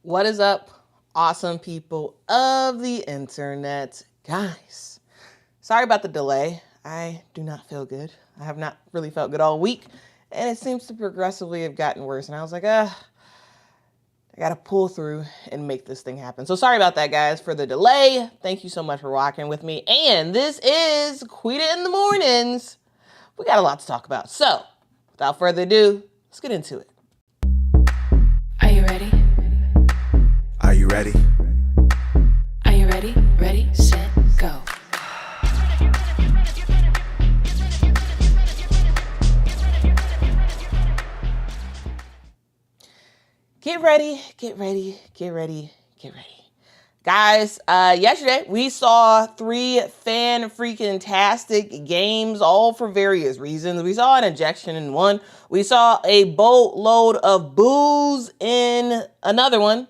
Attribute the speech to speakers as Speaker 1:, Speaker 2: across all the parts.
Speaker 1: What is up, awesome people of the internet? Guys, sorry about the delay. I do not feel good. I have not really felt good all week, and it seems to progressively have gotten worse. And I was like, I got to pull through and make this thing happen. So sorry about that, guys, for the delay. Thank you so much for rocking with me. And this is Quita in the Mornings. We got a lot to talk about. So without further ado, let's get into it.
Speaker 2: Are you ready?
Speaker 3: Are you ready?
Speaker 2: Are you ready? Ready, set, go.
Speaker 1: Get ready, get ready, get ready, get ready. Guys, yesterday we saw 3 fan-freaking-tastic games, all for various reasons. We saw an ejection in one. We saw a boatload of boos in another one.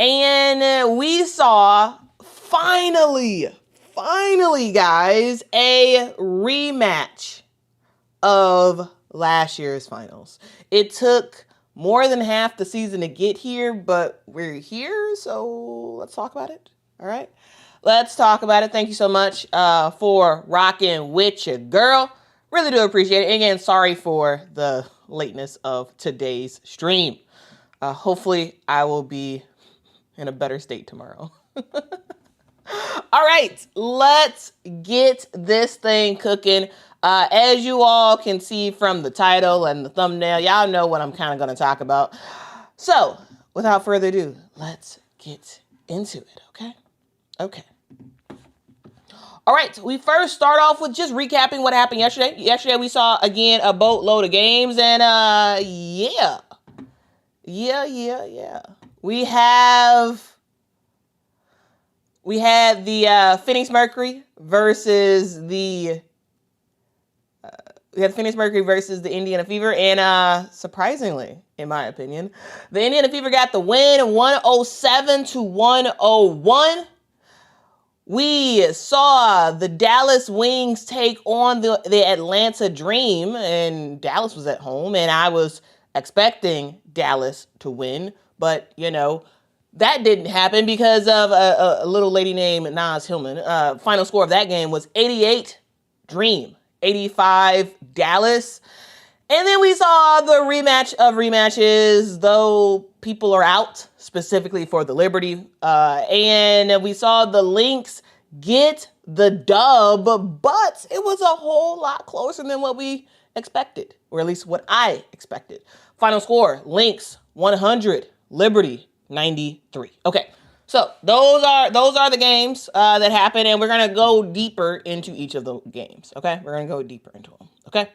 Speaker 1: And we saw, finally, guys, a rematch of last year's finals. It took more than half the season to get here, but we're here, so let's talk about it, all right? Let's talk about it. Thank you so much for rocking with your girl. Really do appreciate it. Again, sorry for the lateness of today's stream. Hopefully, I will be in a better state tomorrow. All right, let's get this thing cooking. As you all can see from the title and the thumbnail, y'all know what I'm kind of going to talk about. So, without further ado, let's get into it, okay? Okay. All right, we first start off with just recapping what happened yesterday. Yesterday, we saw, again, a boatload of games, and yeah. We had the Phoenix Mercury versus the Indiana Fever, and surprisingly, in my opinion, the Indiana Fever got the win, 107-101. We saw the Dallas Wings take on the Atlanta Dream, and Dallas was at home, and I was expecting Dallas to win, but, you know, that didn't happen because of a little lady named Naz Hillman. Final score of that game was 88 Dream, 85 Dallas. And then we saw the rematch of rematches, though people are out, specifically for the Liberty. And we saw the Lynx get the dub, but it was a whole lot closer than what we expected, or at least what I expected. Final score, Lynx 100, Liberty 93. Okay, so those are the games that happened, and we're gonna go deeper into each of the games. Okay, we're gonna go deeper into them. Okay.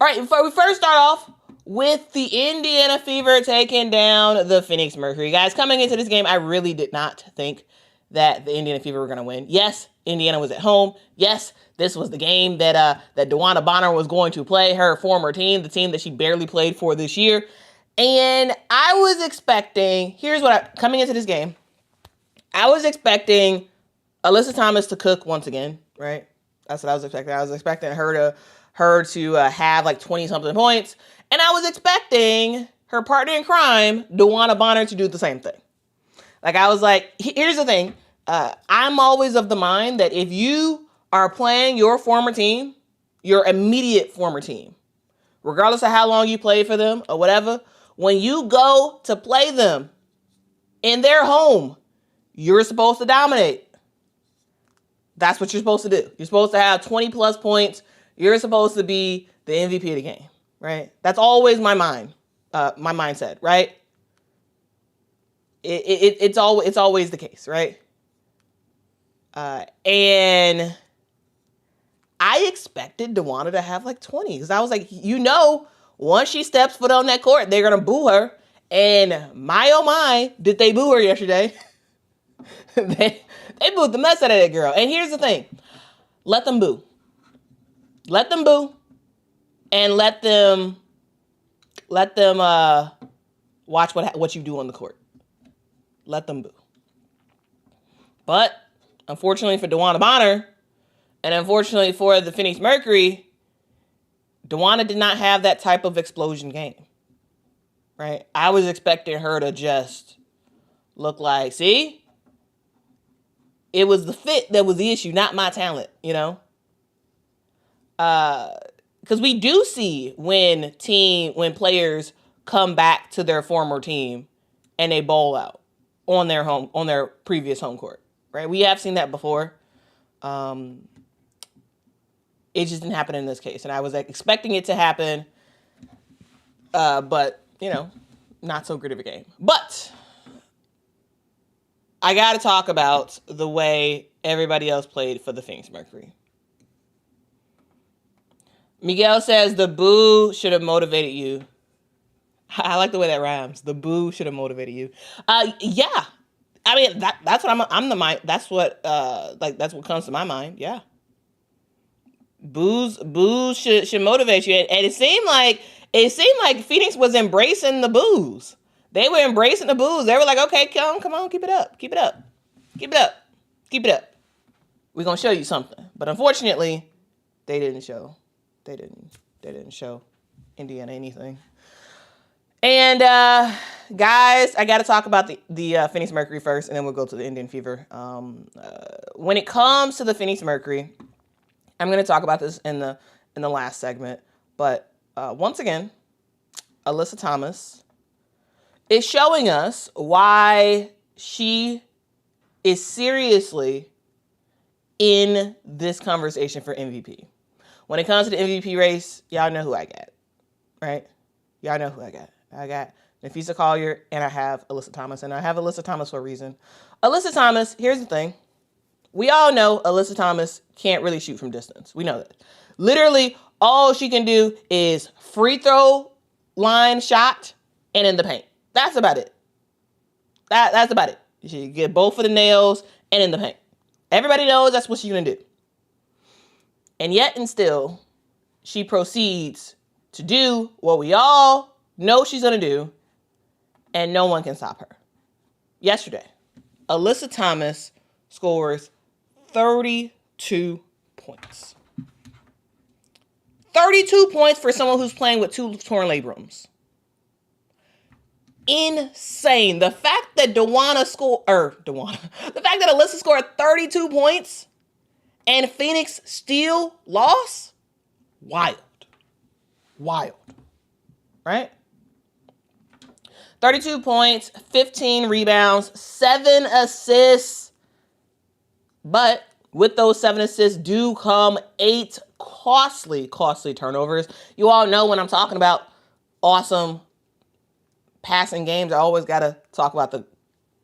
Speaker 1: All right. Before we first start off with the Indiana Fever taking down the Phoenix Mercury, guys. Coming into this game, I really did not think that the Indiana Fever were gonna win. Yes, Indiana was at home. Yes, this was the game that DeWanna Bonner was going to play, her former team, the team that she barely played for this year. And I was expecting, coming into this game, I was expecting Alyssa Thomas to cook once again, right? That's what I was expecting. I was expecting her to have like 20-something points. And I was expecting her partner in crime, DeWanna Bonner, to do the same thing. Like, I was like, here's the thing. I'm always of the mind that if you are playing your former team, your immediate former team, regardless of how long you played for them or whatever, when you go to play them in their home, you're supposed to dominate. That's what you're supposed to do. You're supposed to have 20 plus points. You're supposed to be the MVP of the game, right? That's always my mindset, right? It's always the case, right? And I expected DeWanna to have like 20, because I was like, once she steps foot on that court, they're going to boo her. And my, oh my, did they boo her yesterday? they booed the mess out of that girl. And here's the thing. Let them boo. Let them boo. And let them watch what you do on the court. Let them boo. But unfortunately for DeWanna Bonner, and unfortunately for the Phoenix Mercury, DeWanna did not have that type of explosion game, right? I was expecting her to just look like, see, it was the fit that was the issue, not my talent, you know? Because we do see when players come back to their former team and they bowl out on their previous home court, right? We have seen that before. It just didn't happen in this case, and I was expecting it to happen, but not so great of a game. But I got to talk about the way everybody else played for the Phoenix Mercury. Miguel says the boo should have motivated you. I like the way that rhymes. The boo should have motivated you. Yeah. I mean, that's what I'm the mind. That's what that's what comes to my mind. Yeah. Boos should motivate you. And it seemed like Phoenix was embracing the boos. They were embracing the boos. They were like, okay, come on, keep it up. We're gonna show you something. But unfortunately, they didn't show. They didn't show Indiana anything. And guys, I got to talk about the Phoenix Mercury first, and then we'll go to the Indian Fever. When it comes to the Phoenix Mercury, I'm going to talk about this in the last segment. But once again, Alyssa Thomas is showing us why she is seriously in this conversation for MVP. When it comes to the MVP race, y'all know who I got, right? Y'all know who I got. I got Nafisa Collier, and I have Alyssa Thomas. And I have Alyssa Thomas for a reason. Alyssa Thomas, here's the thing. We all know Alyssa Thomas can't really shoot from distance. We know that. Literally, all she can do is free throw line shot and in the paint. That's about it. That's about it. She get both of the nails and in the paint. Everybody knows that's what she's going to do. And yet and still, she proceeds to do what we all know she's going to do, and no one can stop her. Yesterday, Alyssa Thomas scores 32 points. 32 points for someone who's playing with 2 torn labrums. Insane. The fact that the fact that Alyssa scored 32 points and Phoenix still lost? Wild. Right? 32 points, 15 rebounds, 7 assists. But with those 7 assists do come 8 costly turnovers. You all know when I'm talking about awesome passing games, I always got to talk about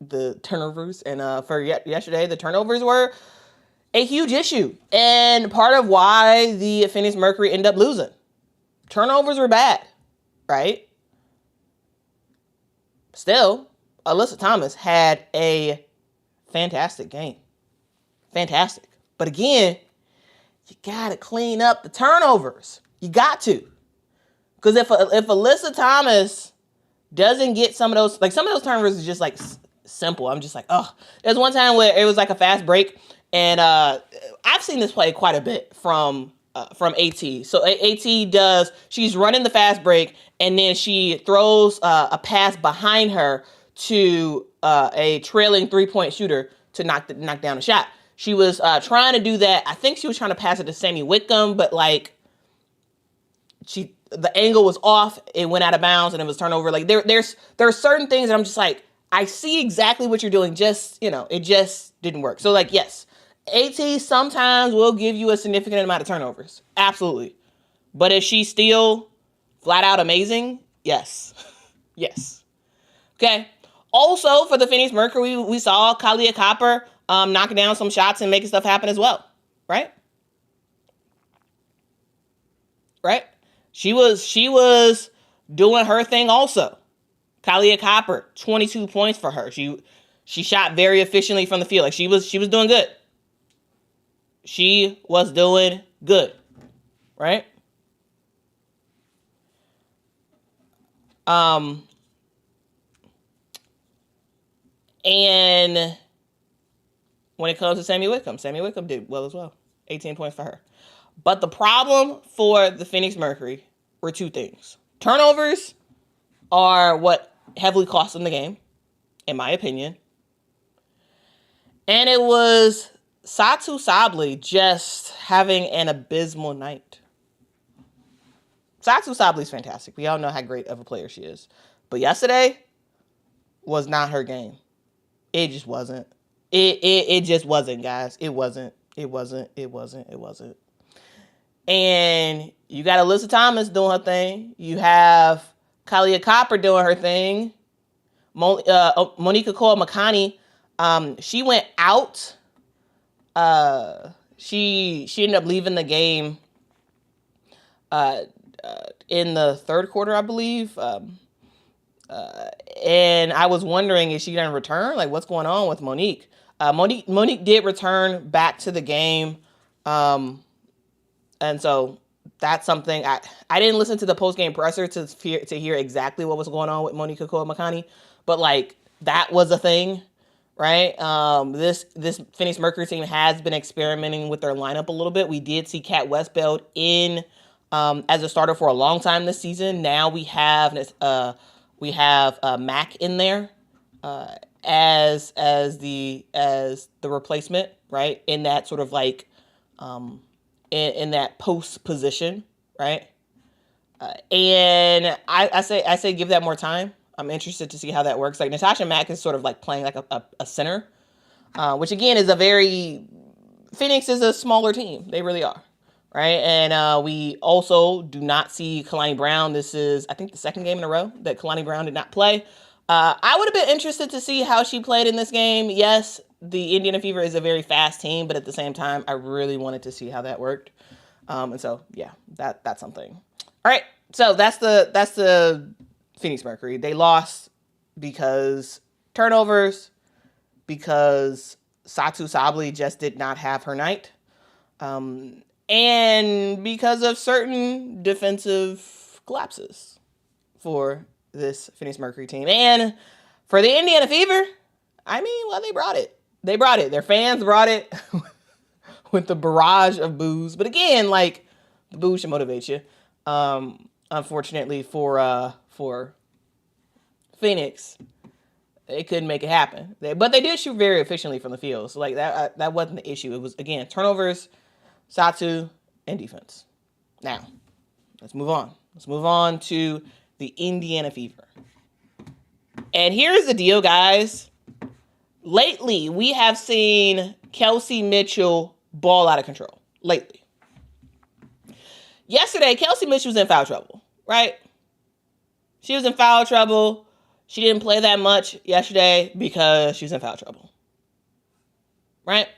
Speaker 1: the turnovers. And for yesterday, the turnovers were a huge issue. And part of why the Phoenix Mercury ended up losing. Turnovers were bad, right? Still, Alyssa Thomas had a fantastic game. Fantastic. But again, you got to clean up the turnovers. You got to. Because if Alyssa Thomas doesn't get some of those turnovers is just like simple. I'm just like, oh. There's one time where it was like a fast break. And I've seen this play quite a bit from AT. So AT she's running the fast break, and then she throws a pass behind her to a trailing 3-point shooter to knock down a shot. She was trying to do that. I think she was trying to pass it to Sammy Wickham, but like the angle was off. It went out of bounds, and it was turnover. Like there are certain things that I'm just like, I see exactly what you're doing. Just it just didn't work. So like, yes. AT sometimes will give you a significant amount of turnovers. Absolutely. But is she still flat out amazing? Yes. Yes. Okay. Also, for the Phoenix Mercury, we saw Kalia Copper knocking down some shots and making stuff happen as well. Right? Right? She was doing her thing also. Kalia Copper, 22 points for her. She shot very efficiently from the field. Like she was doing good. She was doing good, right? And when it comes to Sammy Wickham did well as well. 18 points for her. But the problem for the Phoenix Mercury were 2 things. Turnovers are what heavily cost them the game, in my opinion. And it was Satu Sabli just having an abysmal night. Satu Sabli's fantastic. We all know how great of a player she is. But yesterday was not her game. It just wasn't. It just wasn't, guys. It wasn't. And you got Alyssa Thomas doing her thing. You have Kalia Copper doing her thing. Monica Cole-Makani, she went out. She ended up leaving the game in the third quarter, I believe. And I was wondering, is she going to return? Like, what's going on with Monique? Monique did return back to the game. And so that's something I didn't listen to the post-game presser to hear exactly what was going on with Monica Cole-Makani, but like that was a thing, right? This Phoenix Mercury team has been experimenting with their lineup a little bit. We did see Kat Westbeld in as a starter for a long time this season. Now we have Mac in there as the replacement, right? In that sort of like in that post position, right? And I say give that more time. I'm interested to see how that works. Like Natasha Mack is sort of like playing like a center, which again is Phoenix is a smaller team. They really are, right? And we also do not see Kalani Brown. This is, I think, the second game in a row that Kalani Brown did not play. I would have been interested to see how she played in this game. Yes, the Indiana Fever is a very fast team, but at the same time, I really wanted to see how that worked. And so, yeah, that's something. All right, so that's the Phoenix Mercury. They lost because turnovers, because Satu Sabli just did not have her night, and because of certain defensive collapses for this Phoenix Mercury team. And for the Indiana Fever, I mean, well, they brought it. They brought it. Their fans brought it with the barrage of boos. But again, like, the boos should motivate you. Unfortunately for Phoenix, they couldn't make it happen. But they did shoot very efficiently from the field. So, like, that wasn't the issue. It was, again, turnovers, Satu, and defense. Now, let's move on. Let's move on to the Indiana Fever. And here's the deal, guys. Lately, we have seen Kelsey Mitchell ball out of control. Lately. Yesterday, Kelsey Mitchell was in foul trouble, right? She was in foul trouble. She didn't play that much yesterday because she was in foul trouble. Right?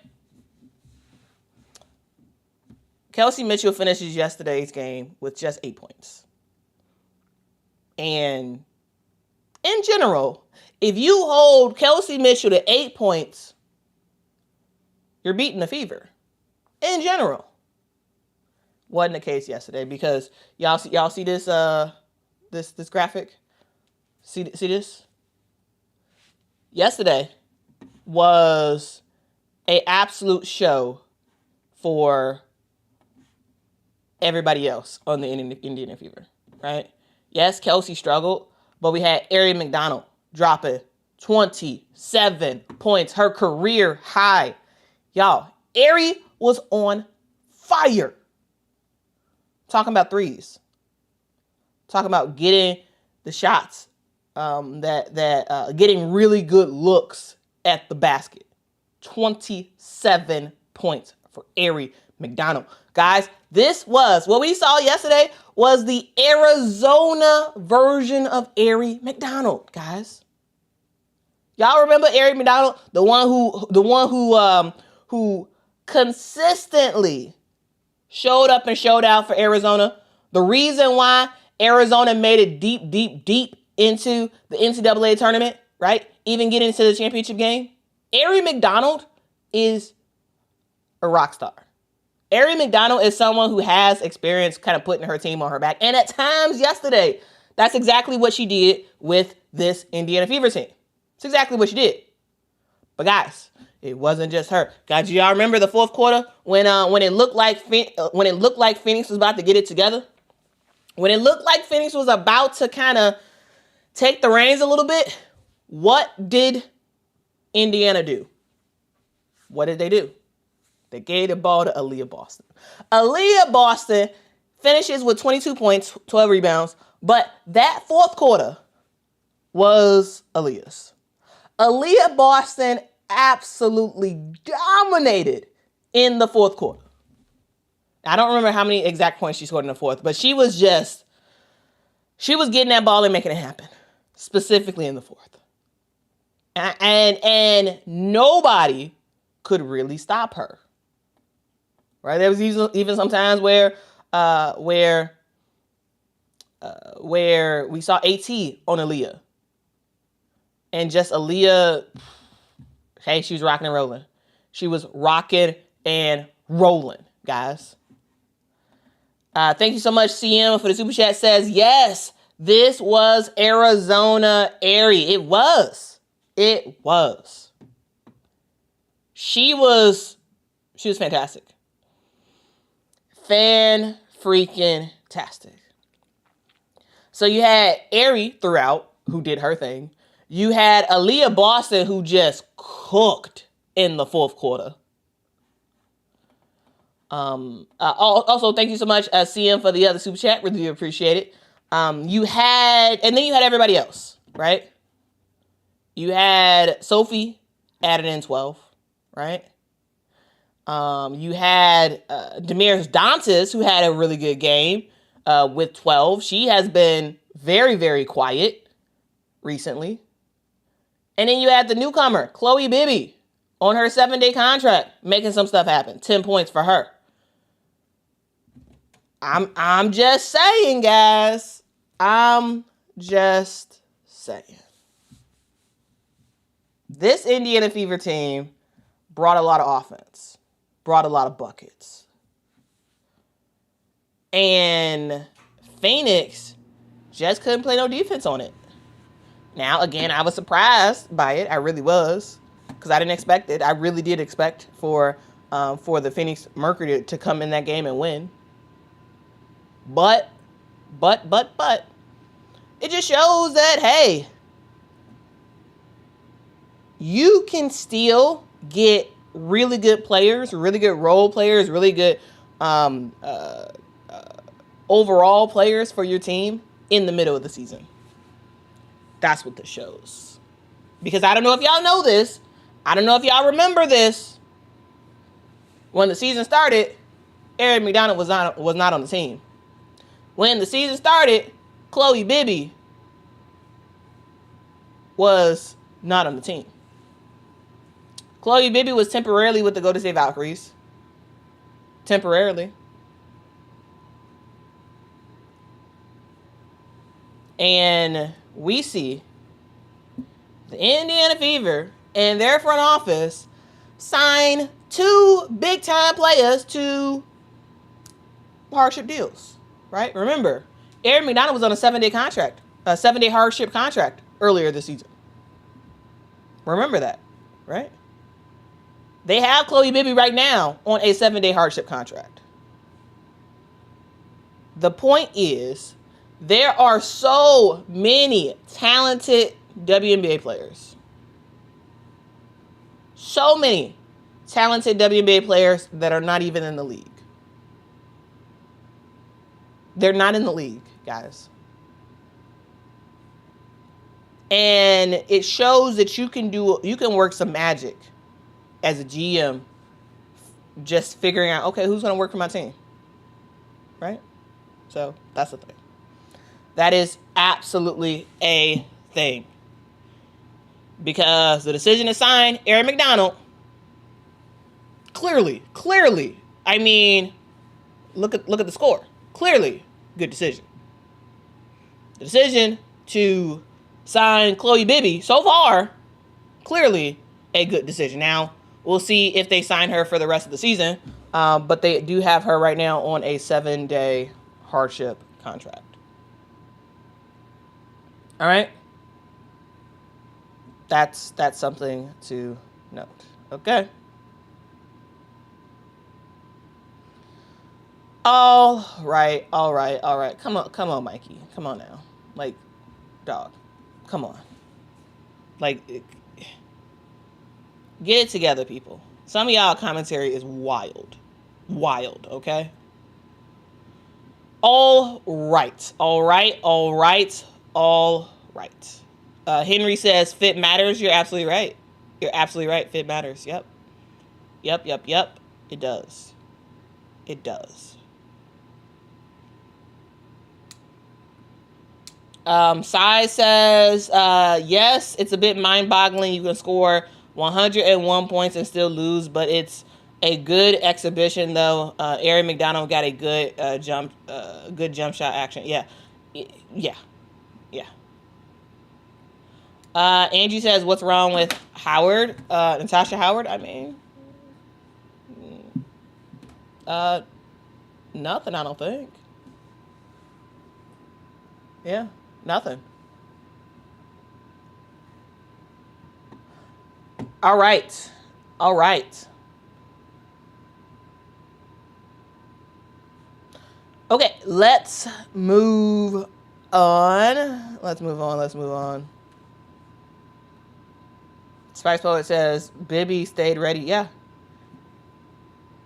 Speaker 1: Kelsey Mitchell finishes yesterday's game with just 8 points. And in general, if you hold Kelsey Mitchell to 8 points, you're beating the Fever. In general. Wasn't the case yesterday because y'all see this this graphic? See this? Yesterday was an absolute show for everybody else on the Indiana Fever, right? Yes, Kelsey struggled, but we had Ari McDonald dropping 27 points, her career high. Y'all, Ari was on fire. Talking about threes. Talking about getting the shots, getting really good looks at the basket. 27 points for Ari McDonald. Guys, this was, what we saw yesterday was the Arizona version of Ari McDonald, guys. Y'all remember Ari McDonald? The one who consistently showed up and showed out for Arizona. The reason why Arizona made it deep into the NCAA tournament, right? Even getting into the championship game. Ari McDonald is a rock star. Ari McDonald is someone who has experience kind of putting her team on her back. And at times yesterday, that's exactly what she did with this Indiana Fever team. It's exactly what she did. But guys, it wasn't just her. Guys, do y'all remember the fourth quarter when it looked like Phoenix was about to get it together? When it looked like Phoenix was about to kind of take the reins a little bit, what did Indiana do? what did they do? They gave the ball to Aaliyah Boston. Aaliyah Boston finishes with 22 points, 12 rebounds, but that fourth quarter was Aaliyah's. Aaliyah Boston absolutely dominated in the fourth quarter. I don't remember how many exact points she scored in the fourth, but she was getting that ball and making it happen, specifically in the fourth. And nobody could really stop her. Right? There was even sometimes where we saw AT on Aaliyah. And just Aaliyah, hey, she was rocking and rolling. She was rocking and rolling, guys. Thank you so much, CM, for the super chat. Says, yes, this was Arizona Airy. It was. She was fantastic. Fan-freaking-tastic. So you had Airy throughout, who did her thing. You had Aaliyah Boston, who just cooked in the fourth quarter. Also, thank you so much, CM, for the other super chat. Really appreciate it. You had everybody else, right? You had Sophie added in 12, right? You had Damaris Dantas, who had a really good game with 12. She has been very, very quiet recently. And then you had the newcomer, Chloe Bibby, on her 7-day contract, making some stuff happen. 10 points for her. I'm just saying, guys. I'm just saying. This Indiana Fever team brought a lot of offense, brought a lot of buckets. And Phoenix just couldn't play no defense on it. Now, again, I was surprised by it. I really was, because I didn't expect it. I really did expect for the Phoenix Mercury to come in that game and win. But, it just shows that, hey, you can still get really good players, really good role players, really good overall players for your team in the middle of the season. That's what this shows. Because I don't know if y'all know this. I don't know if y'all remember this. When the season started, Eric McDonald was not on the team. When the season started, Chloe Bibby was not on the team. Chloe Bibby was temporarily with the Golden State Valkyries. Temporarily. And we see the Indiana Fever and their front office sign 2 big-time players to hardship deals, right? Remember, Aaron McDonald was on a 7-day contract, a 7-day hardship contract earlier this season. Remember that, right? They have Chloe Bibby right now on a 7-day hardship contract. The point is, there are so many talented WNBA players. So many talented WNBA players that are not even in the league. They're not in the league, guys. And it shows that you can work some magic as a GM, just figuring out, okay, who's going to work for my team, right? So that's the thing. That is absolutely a thing. Because the decision to sign Aaron McDonald, clearly, I mean, look at the score. Clearly, good decision. The decision to sign Chloe Bibby, so far, clearly a good decision. Now, we'll see if they sign her for the rest of the season, but they do have her right now on a 7-day hardship contract. All right? That's something to note. Okay? All right. Come on, Mikey. Come on now. Like, dog. Come on. Like, get it together, people. Some of y'all commentary is wild. Wild, okay? All right. Henry says fit matters. You're absolutely right. Fit matters. Yep. It does. Sai says, yes, it's a bit mind-boggling. You can score 101 points and still lose, but it's a good exhibition, though. Aaron McDonald got a good jump shot action. Yeah. Angie says, what's wrong with Howard? Natasha Howard? I mean, nothing, I don't think. Yeah, nothing. All right. Okay, let's move on. Spice Poet says, Bibby stayed ready. Yeah.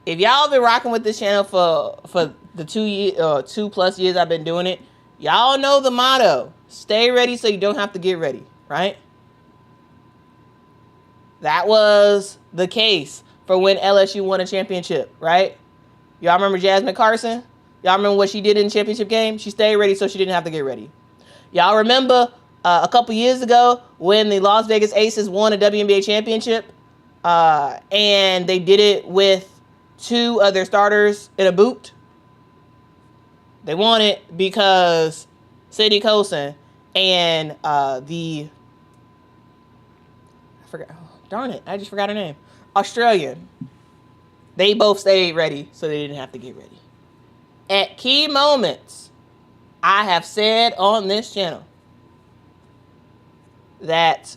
Speaker 1: If y'all been rocking with this channel for the 2+ years I've been doing it, y'all know the motto. Stay ready so you don't have to get ready, right? That was the case for when LSU won a championship, right? Y'all remember Jasmine Carson? Y'all remember what she did in the championship game? She stayed ready so she didn't have to get ready. Y'all remember a couple years ago when the Las Vegas Aces won a WNBA championship and they did it with 2 other starters in a boot? They won it because Sadie Colson and I just forgot her name. Australian. They both stayed ready so they didn't have to get ready. At key moments, I have said on this channel that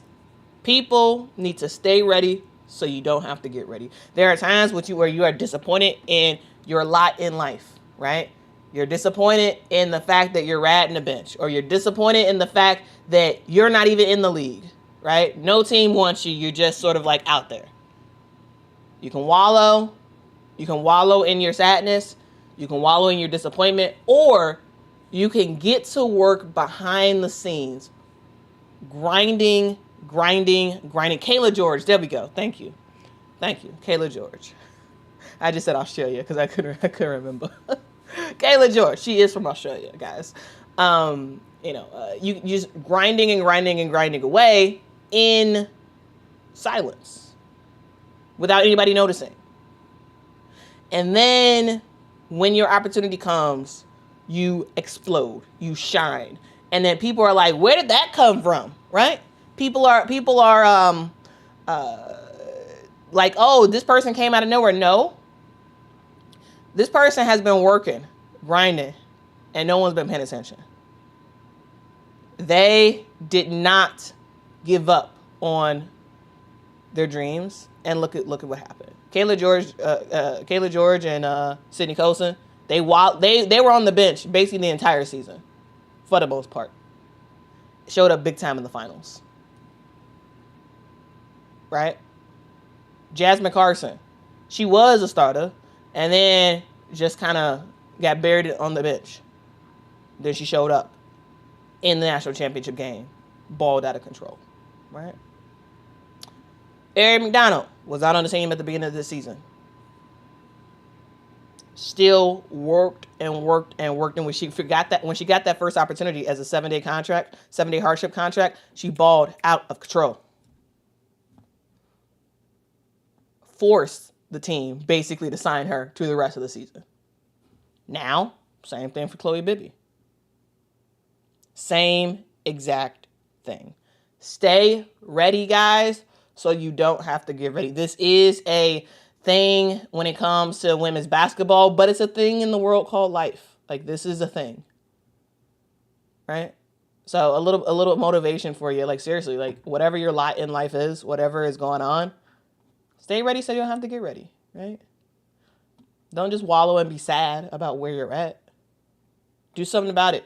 Speaker 1: people need to stay ready so you don't have to get ready. There are times where you are disappointed in your lot in life, right? You're disappointed in the fact that you're ratting the bench, or you're disappointed in the fact that you're not even in the league, right? No team wants you. You're just sort of like out there. You can wallow in your sadness. You can wallow in your disappointment, or you can get to work behind the scenes, grinding. Kayla George, there we go. Thank you, Kayla George. I just said Australia because I couldn't remember. Kayla George, she is from Australia, guys. You just grinding away in silence without anybody noticing. And then when your opportunity comes, you explode, you shine. And then people are like, where did that come from? Right? People are like, oh, this person came out of nowhere. No. This person has been working, grinding, and no one's been paying attention. They did not give up on their dreams, and look at what happened. Kayla George and Sydney Colson, they were on the bench basically the entire season, for the most part. Showed up big time in the finals, right? Jasmine Carson, she was a starter, and then just kind of got buried on the bench. Then she showed up in the national championship game, balled out of control, right? Aaron McDonald was out on the team at the beginning of this season. Still worked, and when she got that first opportunity as a 7-day hardship contract, she balled out of control. Forced the team basically to sign her to the rest of the season. Now, same thing for Chloe Bibby. Same exact thing. Stay ready, guys, so you don't have to get ready. This is a thing when it comes to women's basketball, but it's a thing in the world called life. Like, this is a thing, right? So a little motivation for you. Like, seriously, like, whatever your lot in life is, whatever is going on, stay ready so you don't have to get ready, right? Don't just wallow and be sad about where you're at. Do something about it.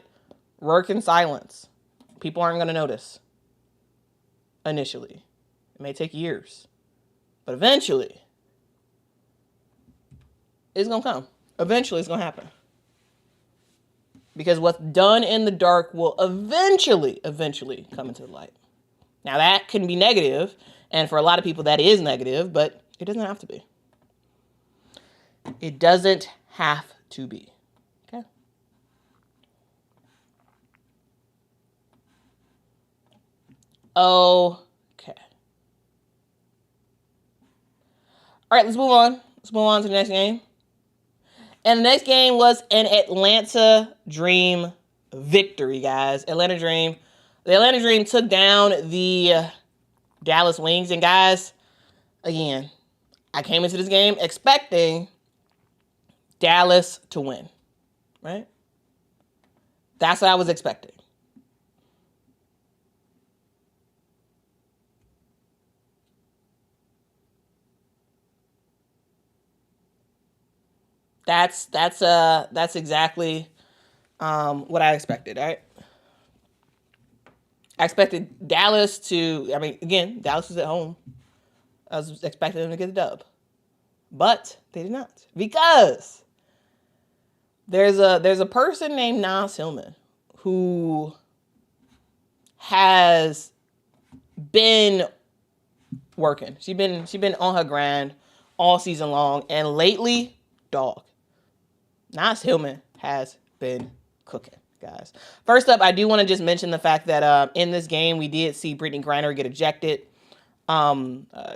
Speaker 1: Work in silence. People aren't going to notice initially. It may take years, but eventually It's going to come. Eventually, it's going to happen. Because what's done in the dark will eventually come into the light. Now, that can be negative, and for a lot of people, that is negative, but it doesn't have to be. It doesn't have to be. Okay? Okay. All right, let's move on. Let's move on to the next game. And the next game was an Atlanta Dream victory, guys. The Atlanta Dream took down the Dallas Wings. And guys, again, I came into this game expecting Dallas to win, right? That's what I was expecting. That's exactly what I expected, all right? I expected Dallas to, again, Dallas was at home. I was expecting them to get the dub. But they did not. Because there's a person named Nas Hillman who has been working. She's been on her grind all season long. And lately, dog, Nas Hillman has been cooking, guys. First up, I do want to just mention the fact that in this game, we did see Brittany Griner get ejected.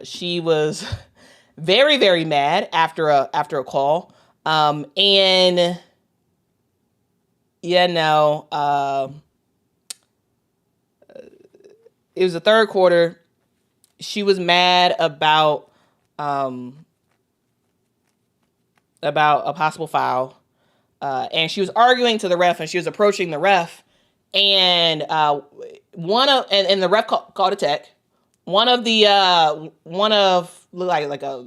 Speaker 1: She was very, very mad after a call. And it was the third quarter. She was mad about a possible foul. And she was arguing to the ref, and she was approaching the ref, and the ref called a tech. One of like a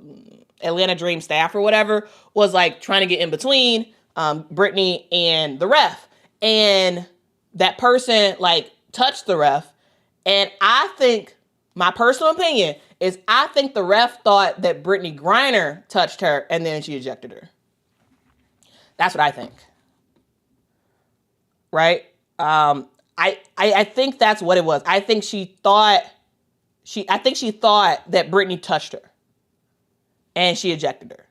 Speaker 1: Atlanta Dream staff or whatever was like trying to get in between Brittany and the ref, and that person like touched the ref, and I think my personal opinion is I think the ref thought that Brittany Griner touched her, and then she ejected her. That's what I think. Right? I think that's what it was. I think she thought that Brittany touched her and she ejected her.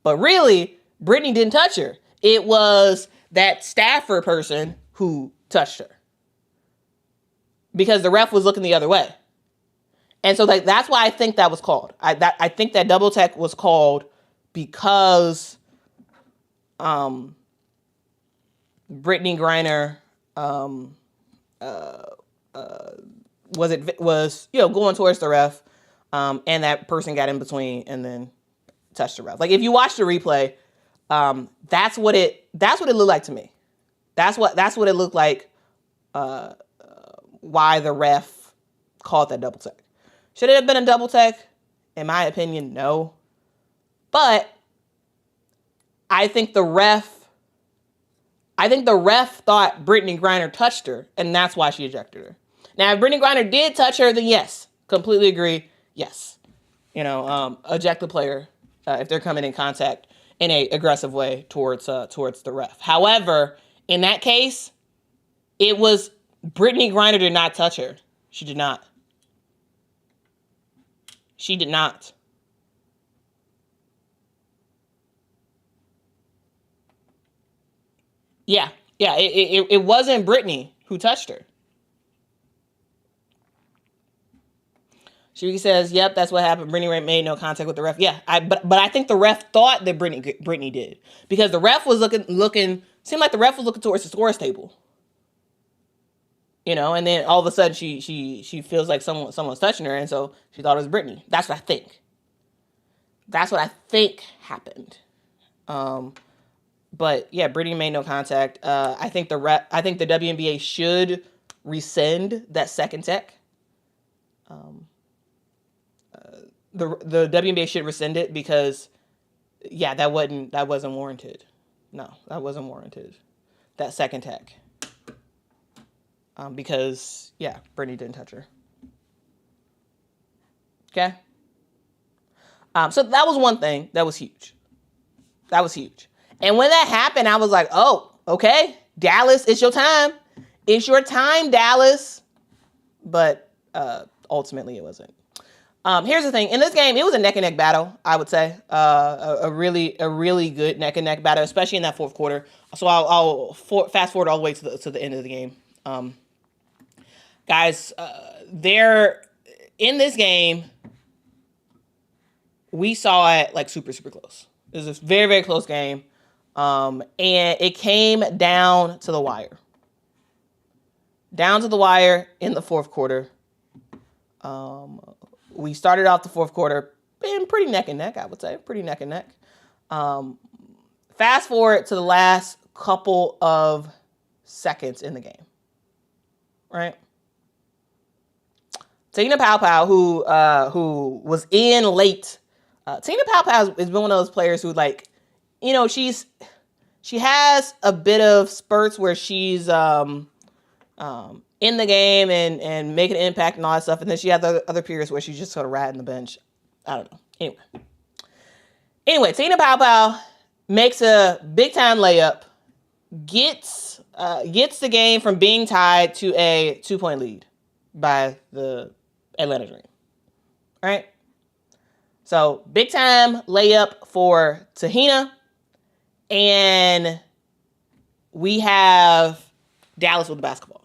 Speaker 1: But really, Brittany didn't touch her. It was that staffer person who touched her. Because the ref was looking the other way. And so that's why I think that was called. I think that double tech was called because Brittany Griner was going towards the ref, and that person got in between and then touched the ref. Like if you watch the replay, that's what it looked like to me. That's what it looked like. Why the ref called that double tech? Should it have been a double tech? In my opinion, no. But I think the ref thought Brittany Griner touched her, and that's why she ejected her. Now, if Brittany Griner did touch her, then yes, completely agree. Yes, eject the player if they're coming in contact in a aggressive way towards the ref. However, in that case, it was Brittany Griner did not touch her. She did not. She did not. Yeah. It wasn't Brittany who touched her. She says, "Yep, that's what happened. Brittany made no contact with the ref." Yeah, but I think the ref thought that Brittany did because the ref was looking. Seemed like the ref was looking towards the scores table. And then all of a sudden she feels like someone's touching her, and so she thought it was Brittany. That's what I think. That's what I think happened. But yeah, Brittany made no contact. I think the WNBA should rescind that second tech. The WNBA should rescind it because, yeah, that wasn't warranted. No, that wasn't warranted. That second tech. Because, yeah, Brittany didn't touch her. Okay? So that was one thing that was huge. That was huge. And when that happened, I was like, oh, okay, Dallas, it's your time. It's your time, Dallas. But ultimately, it wasn't. Here's the thing. In this game, it was a neck-and-neck battle, I would say. A really good neck-and-neck battle, especially in that fourth quarter. So I'll fast forward all the way to the end of the game. Guys, there in this game, we saw it like super, super close. It was a very, very close game. And it came down to the wire. Down to the wire in the fourth quarter. We started off the fourth quarter being pretty neck and neck, I would say. Pretty neck and neck. Fast forward to the last couple of seconds in the game. Right? Tina Paopao, who was in late. Tina Paopao has been one of those players who, like, you know, she has a bit of spurts where she's in the game and making an impact and all that stuff, and then she has other periods where she's just sort of riding the bench. I don't know. Anyway, Tina Paopao makes a big time layup, gets the game from being tied to a 2-point lead by the Atlanta Dream. All right. So big time layup for Tahina, and we have Dallas with the basketball.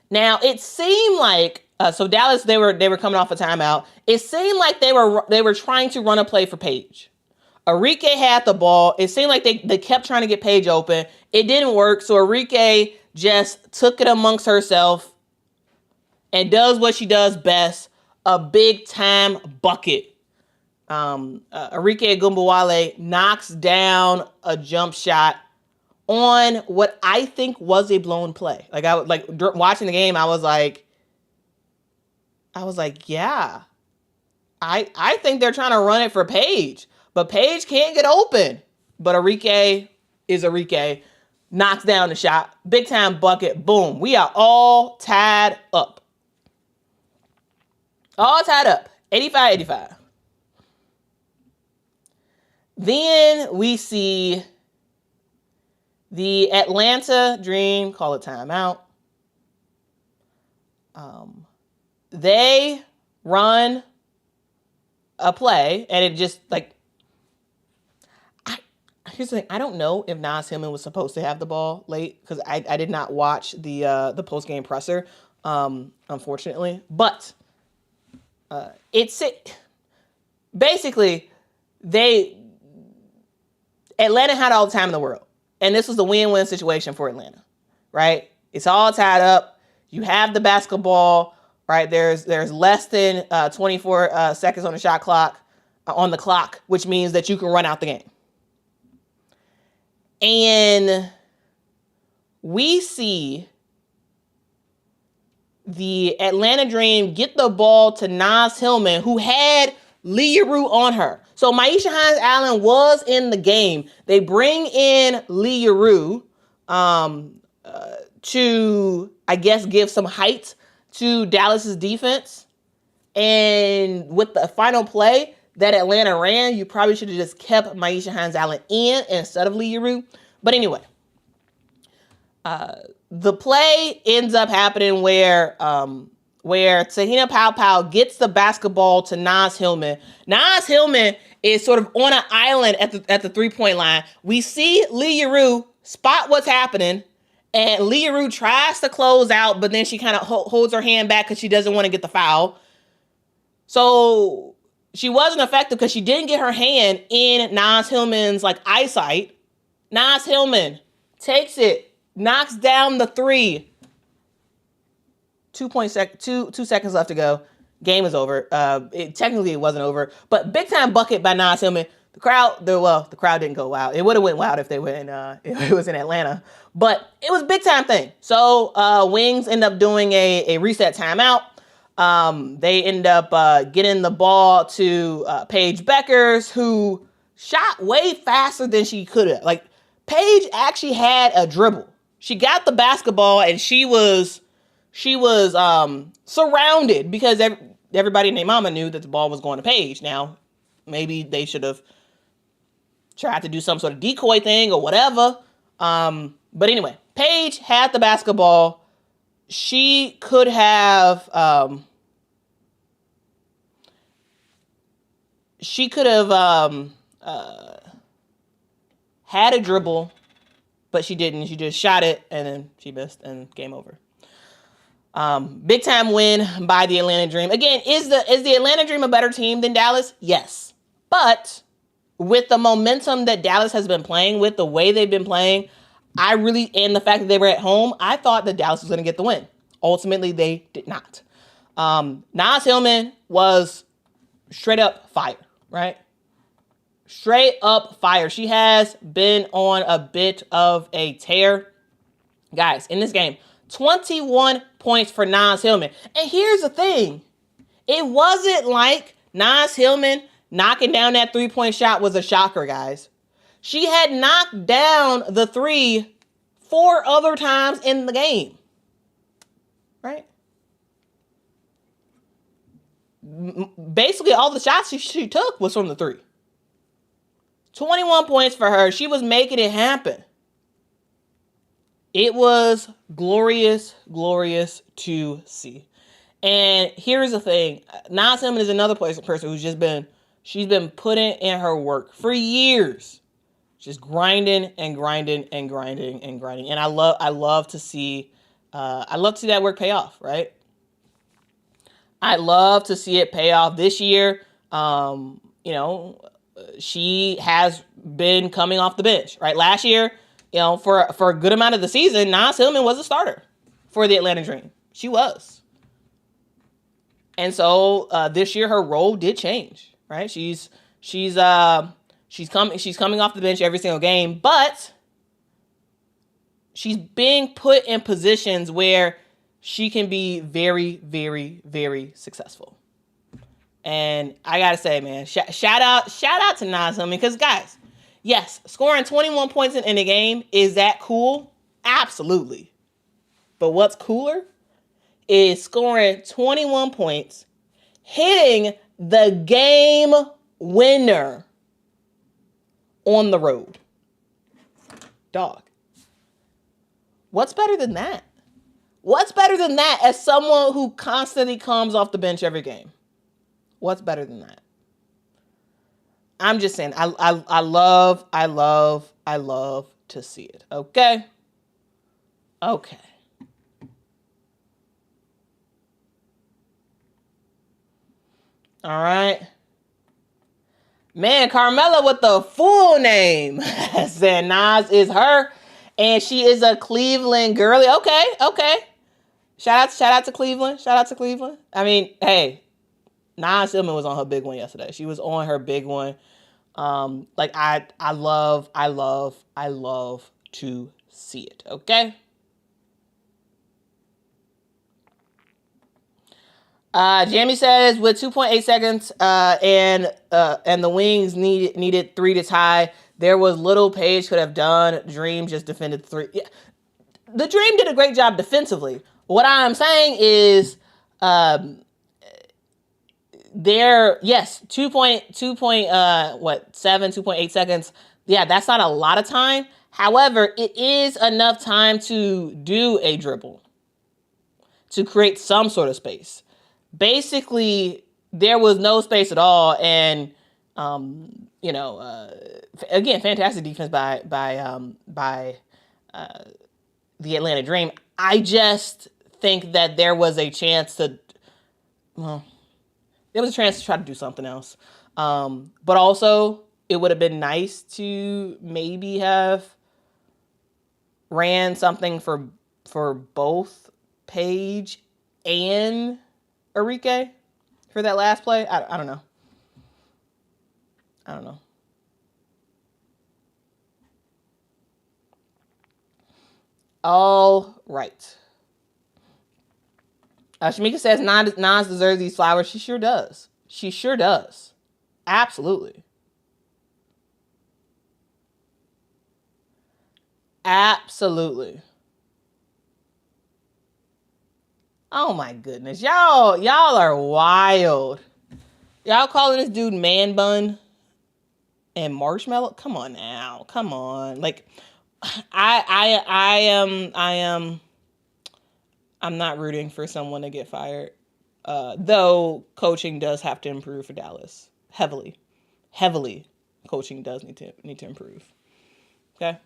Speaker 1: Now it seemed like so Dallas they were coming off a timeout. It seemed like they were trying to run a play for Paige. Arike had the ball. It seemed like they kept trying to get Paige open. It didn't work, so Arike just took it amongst herself and does what she does best, a big time bucket. Arike Gumbawale knocks down a jump shot on what I think was a blown play. Watching the game, I was like, yeah, I think they're trying to run it for Paige, but Paige can't get open. But Arike is Arike, knocks down the shot, big time bucket, boom. We are all tied up. All tied up, 85-85. Then we see the Atlanta Dream call a timeout. They run a play, and it just here's the thing. I don't know if Naz Hillman was supposed to have the ball late because I did not watch the post game presser, unfortunately. But basically Atlanta had all the time in the world, and this was a win-win situation for Atlanta, right? It's all tied up. You have the basketball, right? There's less than 24 seconds on the shot clock, on the clock, which means that you can run out the game. And we see the Atlanta Dream get the ball to Naz Hillman, who had Leroux on her. So Maisha Hines-Allen was in the game. They bring in Leroux to, I guess, give some height to Dallas's defense. And with the final play that Atlanta ran, you probably should have just kept Maisha Hines-Allen in instead of Leroux. But anyway, the play ends up happening where Tahina Paopao gets the basketball to Naz Hillman. Naz Hillman is sort of on an island at the 3-point line. We see Leroux spot what's happening, and Leroux tries to close out, but then she kind of holds her hand back because she doesn't want to get the foul. So she wasn't effective because she didn't get her hand in Naz Hillman's eyesight. Naz Hillman takes it, knocks down the 3. 2 seconds left to go. Game is over. Technically it wasn't over, but big time bucket by Naz Hillman. The crowd didn't go wild. It would have went wild if it was in Atlanta, but it was a big time thing. So Wings end up doing a reset timeout. They end up getting the ball to Paige Beckers, who shot way faster than she could have. Paige actually had a dribble. She got the basketball and she was surrounded because everybody and their mama knew that the ball was going to Paige. Now, maybe they should have tried to do some sort of decoy thing or whatever. But anyway, Paige had the basketball. She could have had a dribble, but she didn't. She just shot it and then she missed and game over. Big time win by the Atlanta Dream. Again, is the Atlanta Dream a better team than Dallas? Yes. But with the momentum that Dallas has been playing with, the way they've been playing, and the fact that they were at home, I thought that Dallas was going to get the win. Ultimately, they did not. Naz Hillman was straight up fire, right? Straight up fire. She has been on a bit of a tear. Guys, in this game, 21 points for Naz Hillman. And here's the thing. It wasn't like Naz Hillman knocking down that three-point shot was a shocker, guys. She had knocked down the three 4 other times in the game. Right? Basically, all the shots she took was from the three. 21 points for her. She was making it happen. It was glorious, glorious to see. And here's the thing. Naz Hillman is another person who's she's been putting in her work for years. Just grinding and grinding and grinding and grinding. And I love to see that work pay off, right? I love to see it pay off this year. She has been coming off the bench, right? Last year, for a good amount of the season, Naz Hillman was a starter for the Atlanta Dream. She was. And so this year her role did change, right? She's coming off the bench every single game, but she's being put in positions where she can be very, very, very successful. And I gotta say, man, shout out to Naz Hillman, because guys, yes, scoring 21 points in a game, is that cool? Absolutely. But what's cooler is scoring 21 points, hitting the game winner on the road. Dog. What's better than that? What's better than that as someone who constantly comes off the bench every game? What's better than that? I'm just saying, I love to see it. Okay? Okay. All right. Man, Carmella with the full name. Said Naz is her, and she is a Cleveland girlie. Okay. Shout out to Cleveland. I mean, hey, Naz Hillman was on her big one yesterday. She was on her big one. I love to see it. Okay. Jamie says with 2.8 seconds and the Wings needed 3 to tie, there was little Paige could have done. Dream just defended 3. Yeah. The Dream did a great job defensively. What I'm saying is, 2.8 seconds. Yeah, that's not a lot of time. However, it is enough time to do a dribble, to create some sort of space. Basically, there was no space at all, and again, fantastic defense by the Atlanta Dream. I just think that there was a chance to try to do something else. But also, it would have been nice to maybe have ran something for both Paige and Enrique for that last play. I don't know. All right. Shamika says Nas deserves these flowers. She sure does. Absolutely. Oh my goodness. Y'all are wild. Y'all calling this dude man bun? and Marshmallow. Come on now. Come on. Like, I'm not rooting for someone to get fired. Though coaching does have to improve for Dallas. Heavily. Coaching does need to improve. Okay.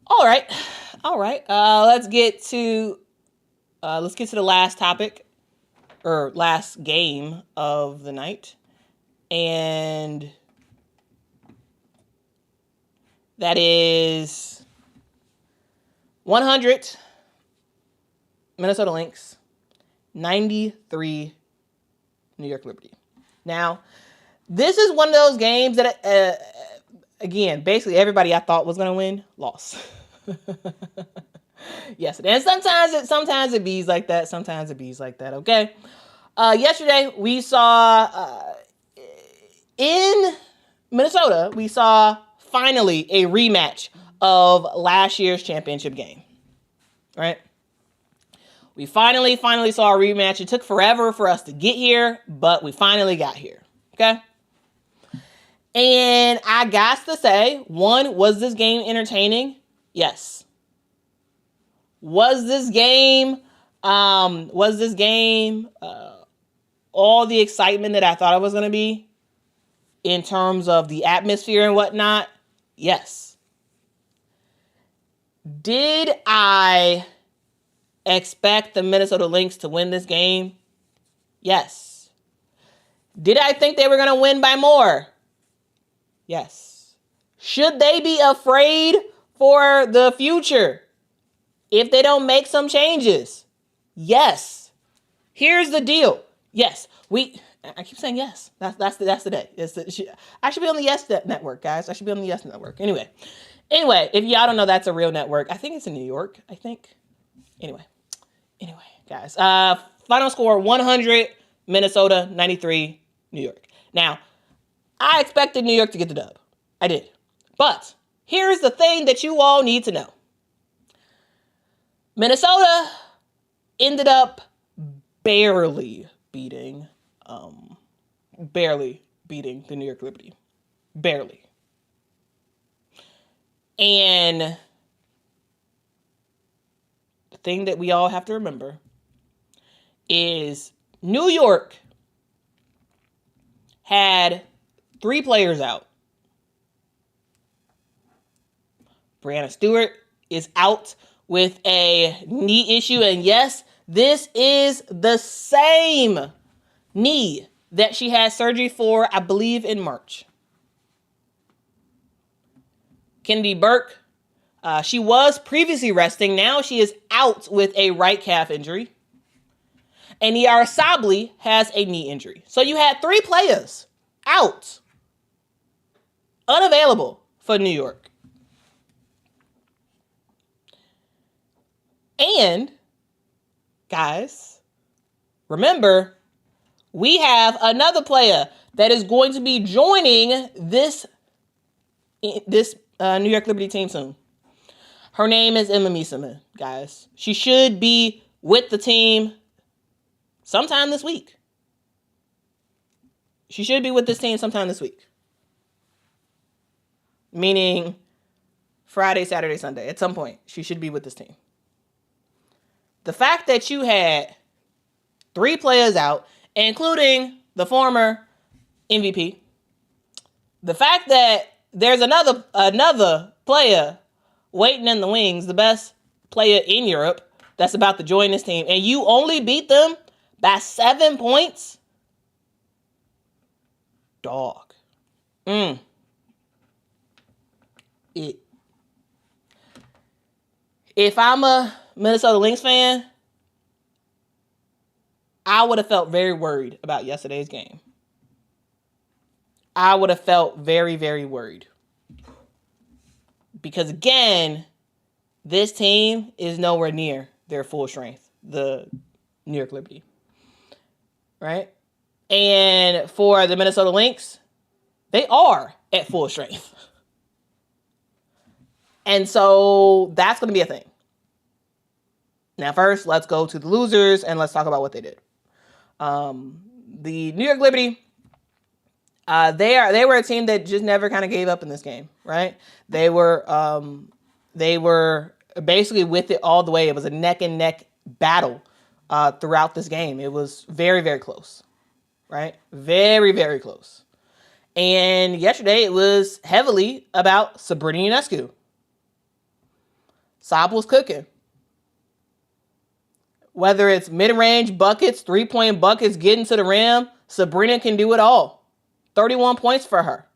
Speaker 1: All right. Let's get to the last topic, or last game of the night. And that is 100 Minnesota Lynx, 93 New York Liberty. Now, this is one of those games that, again, basically everybody I thought was going to win lost. Yes, and sometimes it bees like that. Okay. Yesterday we saw in Minnesota, we saw finally a rematch of last year's championship game. Right? We finally saw a rematch. It took forever for us to get here, but we finally got here. Okay? And I got to say, one, was this game entertaining? Yes. Was this game all the excitement that I thought it was going to be in terms of the atmosphere and whatnot? Yes. Did I expect the Minnesota Lynx to win this game? Yes. Did I think they were going to win by more? Yes. Should they be afraid for the future if they don't make some changes? Yes. Here's the deal. Yes. I keep saying yes. That's the day. I should be on the Yes Network, guys. I should be on the Yes Network. Anyway, if y'all don't know that's a real network, I think it's in New York. Anyway, guys. Final score 100 Minnesota, 93 New York. Now, I expected New York to get the dub. I did. But here's the thing that you all need to know. Minnesota ended up barely beating the New York Liberty. Barely. And the thing that we all have to remember is New York had 3 players out. Brianna Stewart is out with a knee issue. And yes, this is the same knee that she had surgery for, I believe, in March. Kennedy Burke, she was previously resting. Now she is out with a right calf injury. And Yara Sabli has a knee injury. So you had 3 players out, unavailable for New York. And, guys, remember, we have another player that is going to be joining this New York Liberty team soon. Her name is Emma Miesemann, guys. She should be with the team sometime this week. She should be with this team sometime this week. Meaning Friday, Saturday, Sunday. At some point, she should be with this team. The fact that you had 3 players out, including the former MVP. The fact that there's another player waiting in the wings, the best player in Europe that's about to join this team, and you only beat them by 7 points? Dog. If I'm a Minnesota Lynx fan, I would have felt very worried about yesterday's game. I would have felt very, very worried. Because again, this team is nowhere near their full strength, the New York Liberty. Right? And for the Minnesota Lynx, they are at full strength. And so that's going to be a thing. Now, first, let's go to the losers and let's talk about what they did. The New York Liberty, They were a team that just never kind of gave up in this game, right? They were basically with it all the way. It was a neck and neck battle throughout this game. It was very, very close, right? Very, very close. And yesterday it was heavily about Sabrina Ionescu. Saab was cooking. Whether it's mid-range buckets, three-point buckets, getting to the rim, Sabrina can do it all. 31 points for her,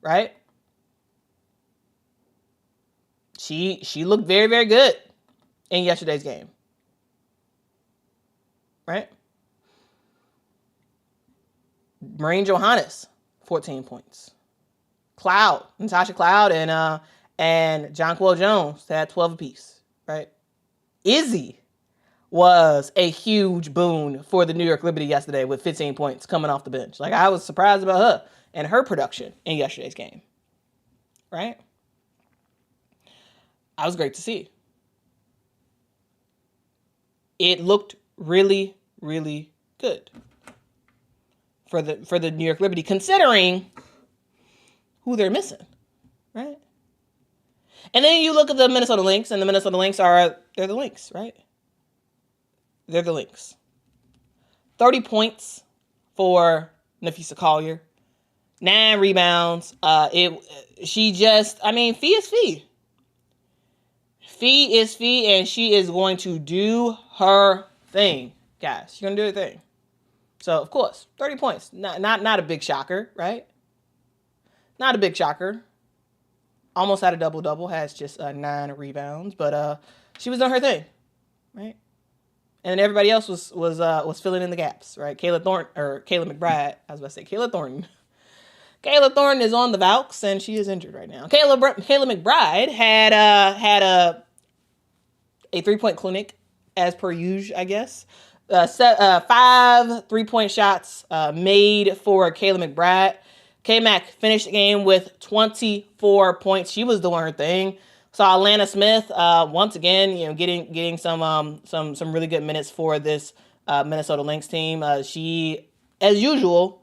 Speaker 1: right? She looked very, very good in yesterday's game, right? Marine Johannes, 14 points. Natasha Cloud, and Jonquel Jones had 12 apiece, right? Izzy was a huge boon for the New York Liberty yesterday with 15 points coming off the bench. Like, I was surprised about her and her production in yesterday's game, right? I was great to see. It looked really, really good for the New York Liberty, considering who they're missing, right? And then you look at the Minnesota Lynx, and the Minnesota Lynx they're the Lynx, right? They're the Lynx. 30 points for Nafisa Collier. 9 rebounds. Fee is Fee. Fee is Fee, and she is going to do her thing, guys. She's going to do her thing. So, of course, 30 points. Not a big shocker, right? Not a big shocker. Almost had a double-double. Has just 9 rebounds. But she was doing her thing, right? And then everybody else was filling in the gaps, right? Kayla McBride. I was about to say Kayla Thornton. Kayla Thornton is on the Valks, and she is injured right now. Kayla McBride had a 3-point clinic, as per usual, I guess. 5 3-point shots made for Kayla McBride. K-Mac finished the game with 24 points. She was doing her thing. Saw Atlanta Smith once again, getting some really good minutes for this Minnesota Lynx team. She, as usual,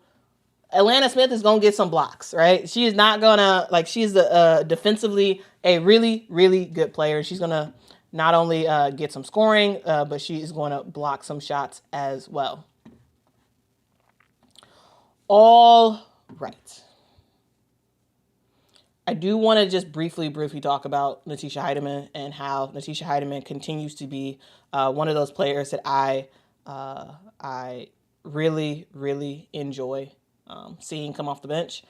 Speaker 1: Atlanta Smith is gonna get some blocks, right? She is not gonna she's defensively a really, really good player. She's gonna not only get some scoring, but she is going to block some shots as well. All right. I do want to just briefly talk about Natisha Hiedeman and how Natisha Hiedeman continues to be one of those players that I really, really enjoy seeing come off the bench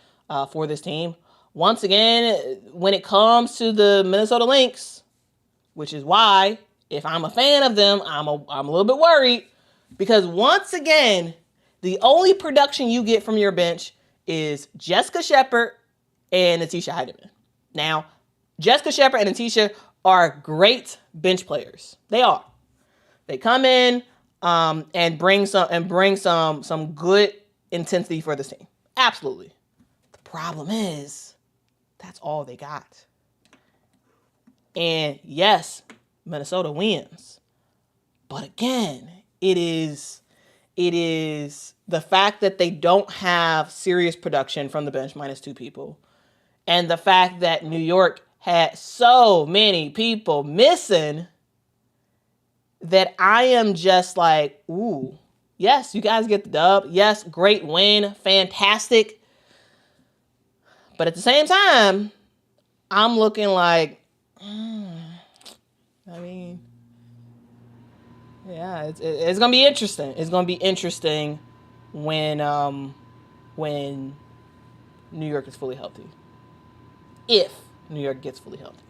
Speaker 1: for this team. Once again, when it comes to the Minnesota Lynx, which is why, if I'm a fan of them, I'm a little bit worried, because once again, the only production you get from your bench is Jessica Shepard and Natisha Hiedeman. Now, Jessica Shepard and Natisha are great bench players. They are. They come in and bring some good intensity for this team. Absolutely. The problem is that's all they got. And yes, Minnesota wins. But again, it is the fact that they don't have serious production from the bench, minus 2 people. And the fact that New York had so many people missing that I am just like, ooh, yes, you guys get the dub. Yes, great win. Fantastic. But at the same time, I'm looking like, it's going to be interesting. It's going to be interesting when New York is fully healthy. If New York gets fully healthy.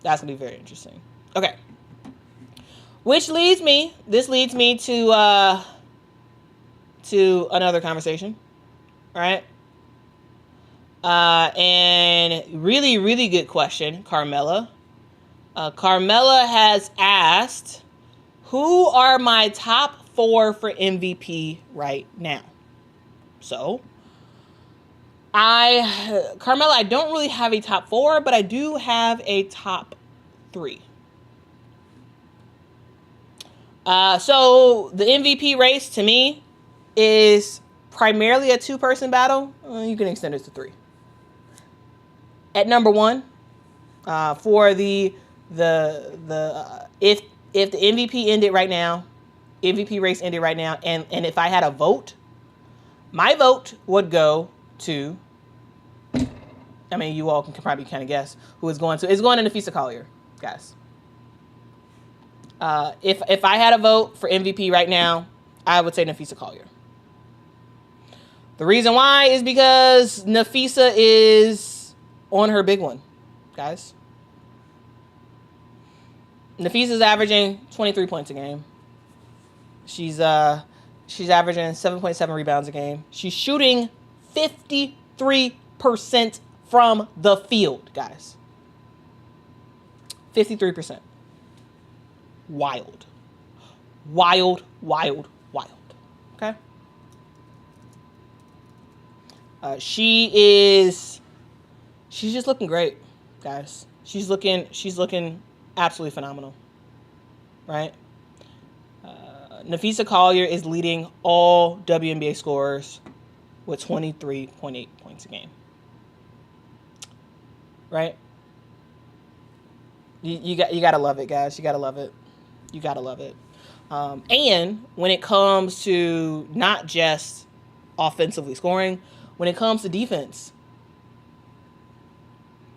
Speaker 1: That's going to be very interesting. Okay. This leads me to another conversation. All right. And really, really good question, Carmela. Carmela has asked, who are my top 4 for MVP right now? So, Carmela, I don't really have a top 4, but I do have a top 3. So the MVP race to me is primarily a two-person battle, you can extend it to 3. At number 1, for the if the MVP ended right now, MVP race ended right now, and if I had a vote, my vote would go to, I mean, you all can probably kind of guess who it's going to. It's going to Nafisa Collier, guys. If I had a vote for MVP right now, I would say Nafisa Collier. The reason why is because Nafisa is on her big one, guys. Nafisa's averaging 23 points a game. She's averaging 7.7 rebounds a game. She's shooting 53% from the field, guys. 53%. Wild. Wild, wild, wild. Okay? She's just looking great, guys. She's looking absolutely phenomenal. Right? Nafisa Collier is leading all WNBA scorers with 23.8 points a game. Right? You gotta love it, guys. You gotta love it. You gotta love it. And when it comes to not just offensively scoring, when it comes to defense,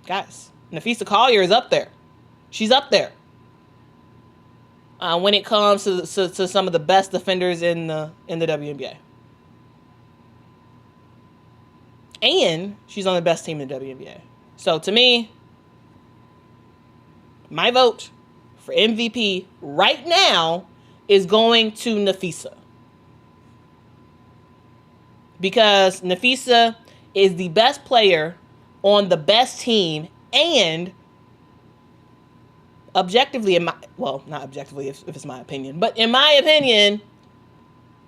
Speaker 1: guys, Nafisa Collier is up there. She's up there. When it comes to some of the best defenders in the WNBA. And she's on the best team in the WNBA. So to me, my vote for MVP right now is going to Nafisa. Because Nafisa is the best player on the best team, and objectively, not objectively if it's my opinion, but in my opinion,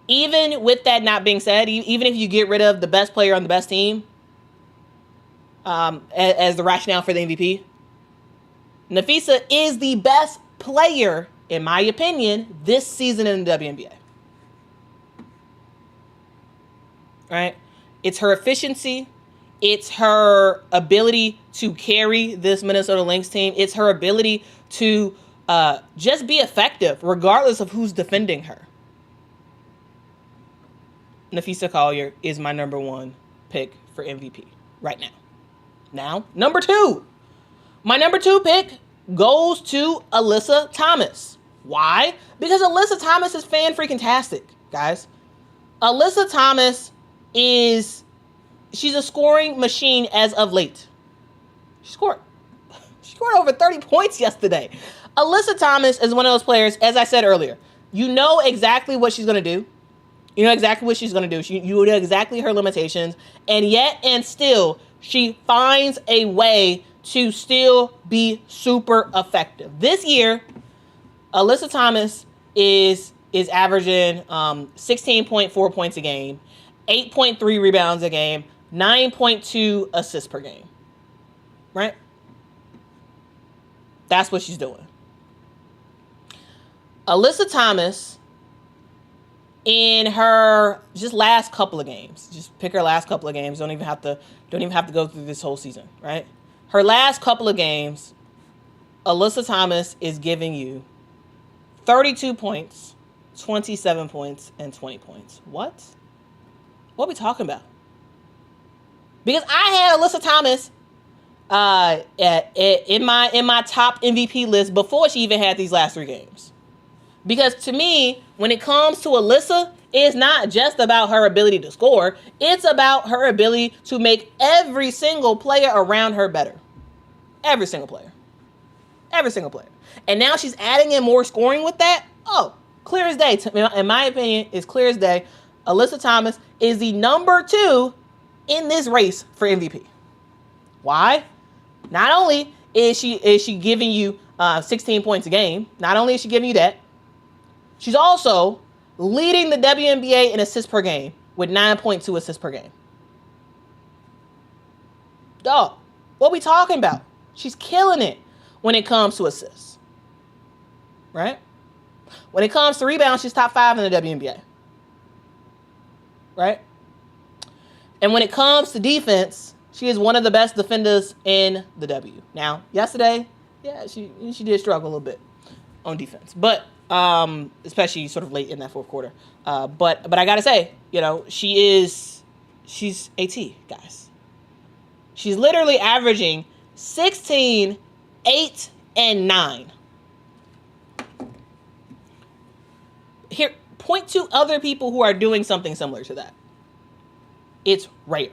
Speaker 1: even with that not being said, even if you get rid of the best player on the best team as the rationale for the MVP, Nafisa is the best player, in my opinion, this season in the WNBA. Right? It's her efficiency. It's her ability to carry this Minnesota Lynx team. It's her ability to just be effective regardless of who's defending her. Nafisa Collier is my number 1 pick for MVP right now. Now, number 2. My number 2 pick goes to Alyssa Thomas. Why? Because Alyssa Thomas is fan-freaking-tastic, guys. Alyssa Thomas she's a scoring machine as of late. She scored over 30 points yesterday. Alyssa Thomas is one of those players, as I said earlier, you know exactly what she's going to do. You know exactly what she's going to do. You know exactly her limitations. And yet and still, she finds a way to still be super effective. This year, Alyssa Thomas is averaging 16.4 points a game, 8.3 rebounds a game, 9.2 assists per game. Right? That's what she's doing. Alyssa Thomas, in her just last couple of games, just pick her last couple of games. Don't even have to go through this whole season, right? Her last couple of games, Alyssa Thomas is giving you 32 points, 27 points, and 20 points. What? What are we talking about? Because I had Alyssa Thomas in my top MVP list before she even had these last 3 games. Because to me, when it comes to Alyssa, it's not just about her ability to score. It's about her ability to make every single player around her better. Every single player. Every single player. And now she's adding in more scoring with that. Oh, clear as day. In my opinion, it's clear as day. Alyssa Thomas is the number 2 in this race for MVP. Why? Not only is she giving you 16 points a game, not only is she giving you that, she's also leading the WNBA in assists per game with 9.2 assists per game. Dog, what we talking about? She's killing it when it comes to assists. Right? When it comes to rebounds, she's top 5 in the WNBA. Right? And when it comes to defense, she is one of the best defenders in the W. Now, yesterday, yeah, she did struggle a little bit on defense, but especially sort of late in that fourth quarter. But I gotta say, she's AT, guys. She's literally averaging 16, 8, and 9. Here, point to other people who are doing something similar to that. It's rare.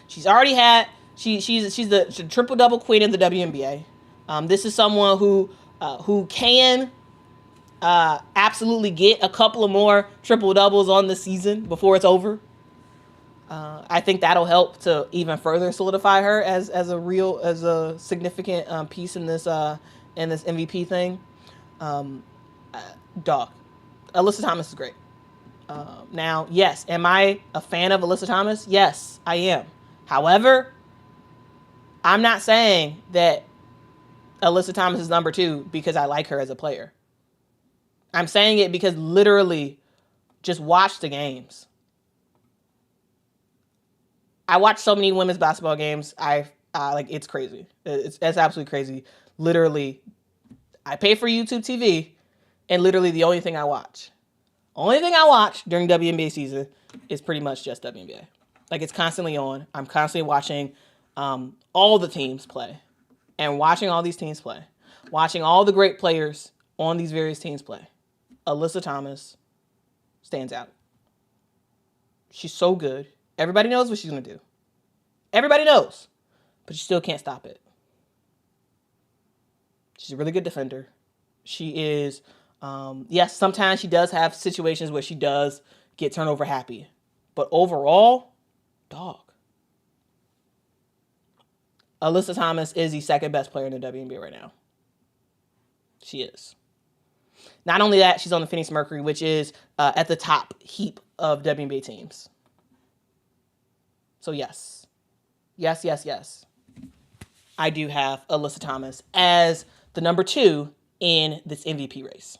Speaker 1: She's already had. She's the triple double queen of the WNBA. This is someone who can absolutely get a couple of more triple doubles on the season before it's over. I think that'll help to even further solidify her as a significant piece in this MVP thing. Dog, Alyssa Thomas is great. Now, yes, am I a fan of Alyssa Thomas? Yes, I am. However, I'm not saying that Alyssa Thomas is number 2 because I like her as a player. I'm saying it because literally just watch the games. I watch so many women's basketball games. It's crazy. It's absolutely crazy. Literally, I pay for YouTube TV, and literally the only thing I watch during WNBA season is pretty much just WNBA. Like, it's constantly on. I'm constantly watching all the teams play, and watching all these teams play, watching all the great players on these various teams play. Alyssa Thomas stands out. She's so good. Everybody knows what she's going to do. Everybody knows. But you still can't stop it. She's a really good defender. She is, yes, sometimes she does have situations where she does get turnover happy. But overall, dog. Alyssa Thomas is the second best player in the WNBA right now. She is. Not only that, she's on the Phoenix Mercury, which is at the top heap of WNBA teams. So yes. Yes. I do have Alyssa Thomas as the number 2 in this MVP race.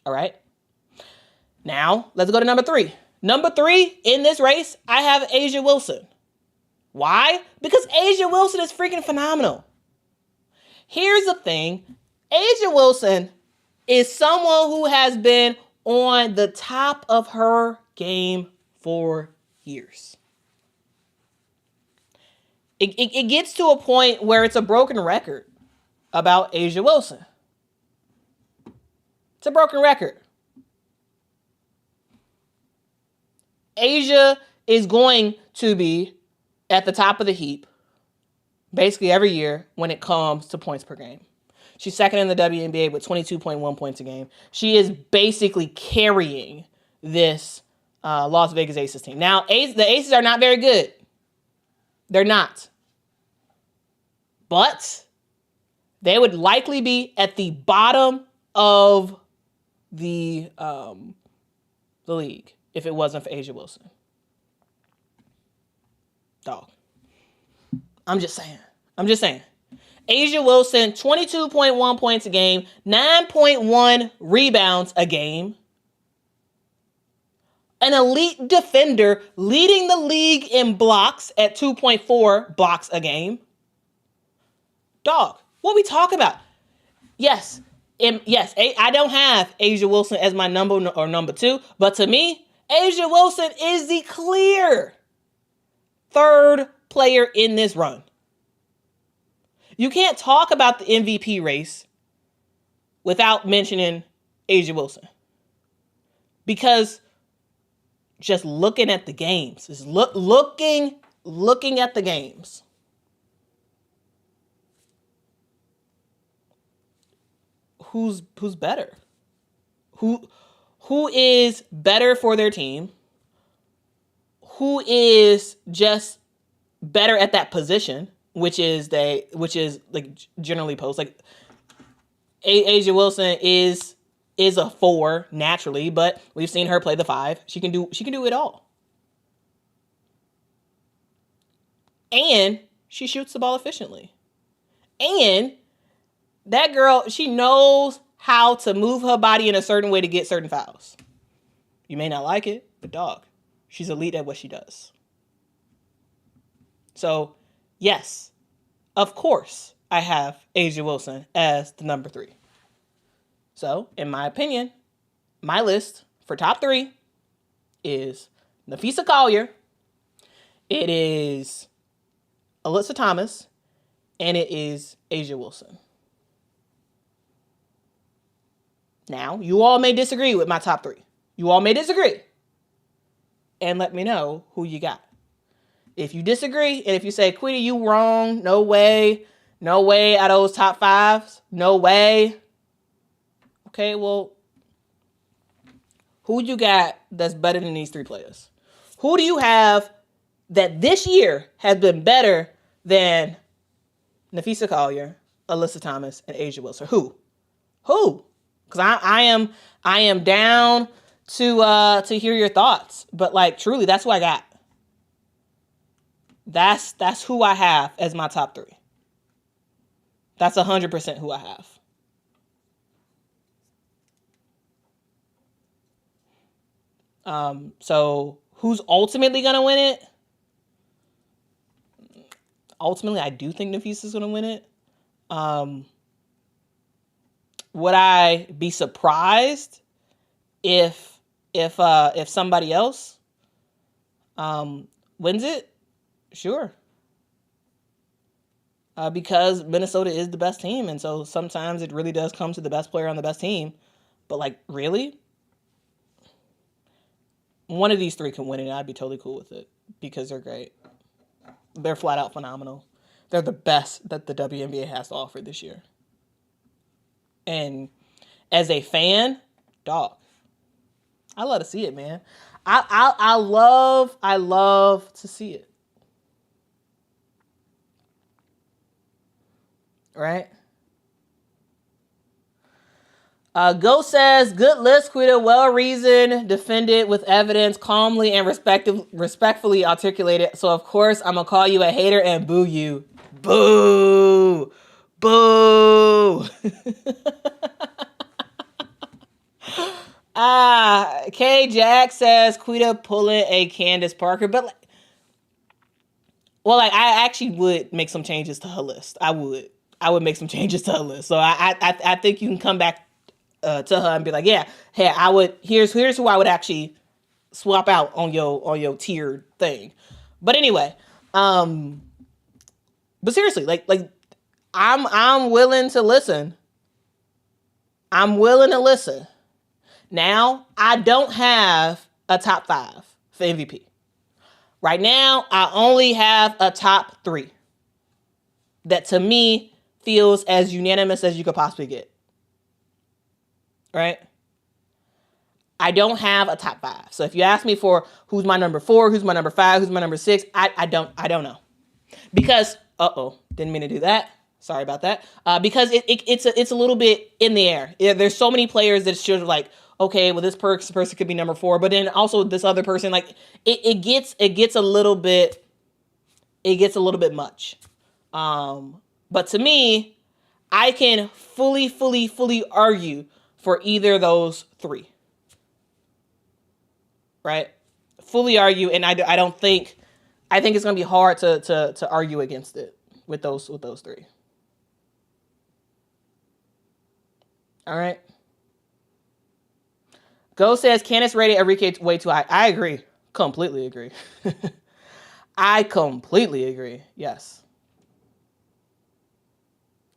Speaker 1: All right. Now, let's go to number 3. Number 3 in this race, I have A'ja Wilson. Why? Because A'ja Wilson is freaking phenomenal. Here's the thing. A'ja Wilson is someone who has been on the top of her game for years. It gets to a point where it's a broken record about A'ja Wilson. It's a broken record. A'ja is going to be at the top of the heap basically every year when it comes to points per game. She's second in the WNBA with 22.1 points a game. She is basically carrying this Las Vegas Aces team. Now, the Aces are not very good. They're not. But they would likely be at the bottom of the league if it wasn't for A'ja Wilson. Dog. I'm just saying. A'ja Wilson, 22.1 points a game, 9.1 rebounds a game. An elite defender leading the league in blocks at 2.4 blocks a game. Dog, what we talk about? Yes, I don't have A'ja Wilson as my number 2, but to me, A'ja Wilson is the clear 3rd player in this run. You can't talk about the MVP race without mentioning A'ja Wilson. Because just looking at the games, just looking at the games. Who's better? Who is better for their team? Who is just better at that position, which is like generally post. Like A'ja Wilson is a 4 naturally, but we've seen her play the 5. She can do it all. And she shoots the ball efficiently. And that girl, she knows how to move her body in a certain way to get certain fouls. You may not like it, but dog, She's elite at what she does. So, yes, of course, I have A'ja Wilson as the number 3. So, in my opinion, my list for top 3 is Napheesa Collier, it is Alyssa Thomas, and it is A'ja Wilson. Now, you all may disagree with my top 3. You all may disagree. And let me know who you got. If you disagree, and if you say, Quita, you wrong, no way out of those top 5s, no way. Okay, well, who you got that's better than these 3 players? Who do you have that this year has been better than Napheesa Collier, Alyssa Thomas, and A'ja Wilson? Who? Because I am down to hear your thoughts. But like truly, that's who I got. That's who I have as my top 3. That's 100% who I have. So who's ultimately gonna win it? Ultimately, I do think Napheesa's gonna win it. Would I be surprised if somebody else wins it? Sure. Because Minnesota is the best team, and so sometimes it really does come to the best player on the best team. But like, really? One of these 3 can win it, and I'd be totally cool with it because they're great. They're flat out phenomenal. They're the best that the WNBA has to offer this year. And as a fan, dog, I love to see it, man. I love to see it. Right? Go says, good list, Quita, well-reasoned, defended with evidence, calmly and respectfully articulated. So, of course, I'm going to call you a hater and boo you. Boo! Boo! K. Jack says, Quita pulling a Candace Parker. But, I actually would make some changes to her list. I would make some changes to her list. So, I think you can come back to her and be like, yeah, hey, I would. Here's who I would actually swap out on your tiered thing. But anyway, but seriously, like I'm willing to listen. I'm willing to listen. Now I don't have a top 5 for MVP. Right now, I only have a top 3 that to me feels as unanimous as you could possibly get. Right? I don't have a top 5. So if you ask me for who's my number 4, who's my number 5, who's my number 6, I don't know. Because, didn't mean to do that. Sorry about that. Because it's a little bit in the air. There's so many players that should like, okay, well this person could be number 4, but then also this other person, like it gets a little bit much. But to me, I can fully argue for either of those 3. Right? Fully argue, and I think it's going to be hard to argue against it with those 3. All right. Go says Candace rated Enrique way too high. I agree. Completely agree. I completely agree. Yes.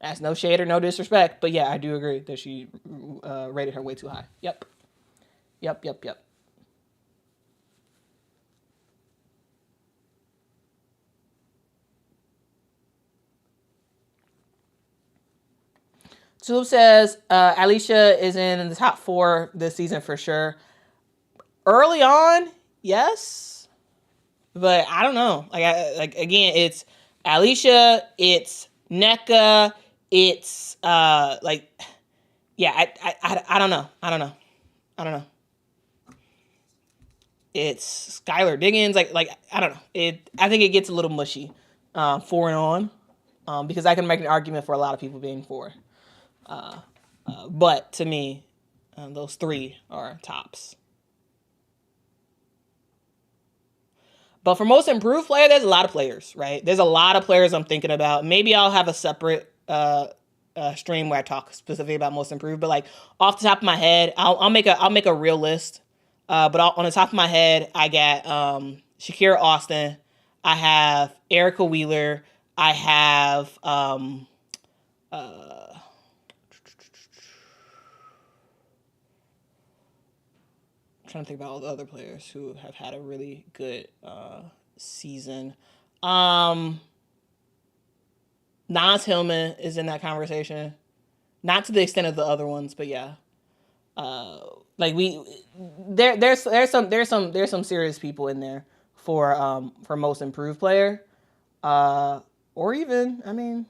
Speaker 1: That's no shade or no disrespect, but yeah, I do agree that she rated her way too high. Yep. Tulip says Alicia is in the top 4 this season for sure. Early on, yes, but I don't know. Again, it's Alicia, it's NECA, it's I don't know. It's Skylar Diggins, I don't know. I think it gets a little mushy, 4 and on, because I can make an argument for a lot of people being 4. But to me, those 3 are tops. But for most improved player, there's a lot of players, right? There's a lot of players I'm thinking about. Maybe I'll have a separate stream where I talk specifically about most improved. But like off the top of my head, I'll make a real list. But on the top of my head, I got Shakira Austin. I have Erica Wheeler. I have trying to think about all the other players who have had a really good season. Nas Hillman is in that conversation, not to the extent of the other ones, but yeah. There's some serious people in there for most improved player, or even, I mean,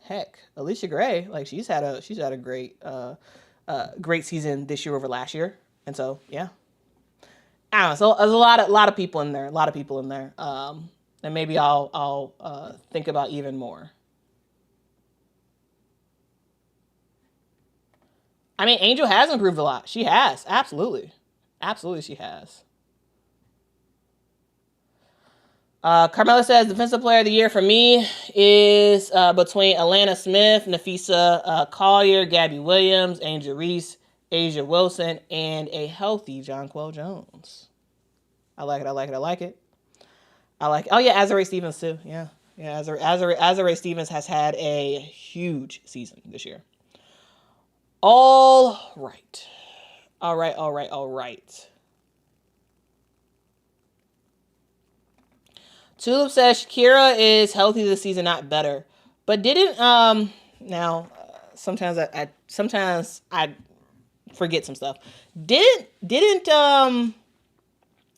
Speaker 1: heck, Alicia Gray, like she's had a great season this year over last year, and so yeah. I don't know. So there's a lot of people in there. And maybe I'll think about even more. I mean, Angel has improved a lot. She has, absolutely, she has. Carmela says defensive player of the year for me is between Alana Smith, Nafisa Collier, Gabby Williams, Angel Reese, Asia Wilson, and a healthy Jonquel Jones. I like it. Oh yeah, Azurá Stevens too. Yeah. Azurá Stevens has had a huge season this year. All right. Tulip says Shakira is healthy this season, not better. But didn't now sometimes I forget some stuff. Didn't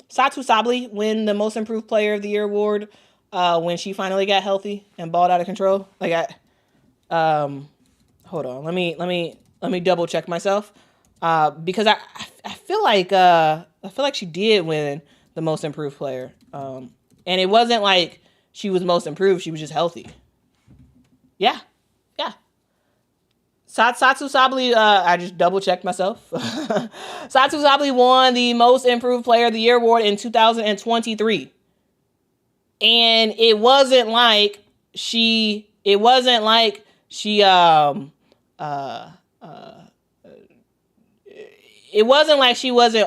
Speaker 1: Satu Sabli win the most improved player of the year award when she finally got healthy and balled out of control? Like hold on, let me double check myself because I feel like she did win the most improved player, and it wasn't like she was most improved; she was just healthy. Yeah. Satu Sabli, I just double checked myself. Satu Sabli won the most improved player of the year award in 2023. And it wasn't like she wasn't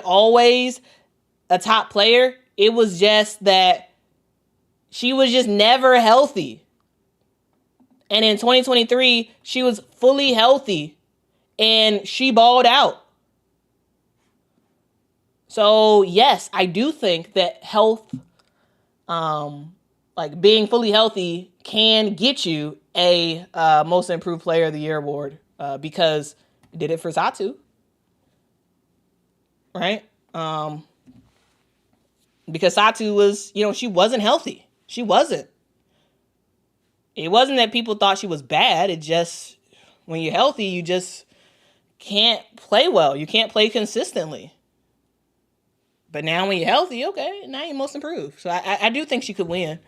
Speaker 1: always a top player. It was just that she was just never healthy. And in 2023, she was fully healthy and she balled out. So yes, I do think that health, like being fully healthy, can get you a most improved player of the year award because it did it for Satu. Right? Because Satu was, she wasn't healthy. She wasn't. It wasn't that people thought she was bad. It just, when you're healthy, you just can't play well. You can't play consistently. But now when you're healthy, okay, now you're most improved. So I do think she could win.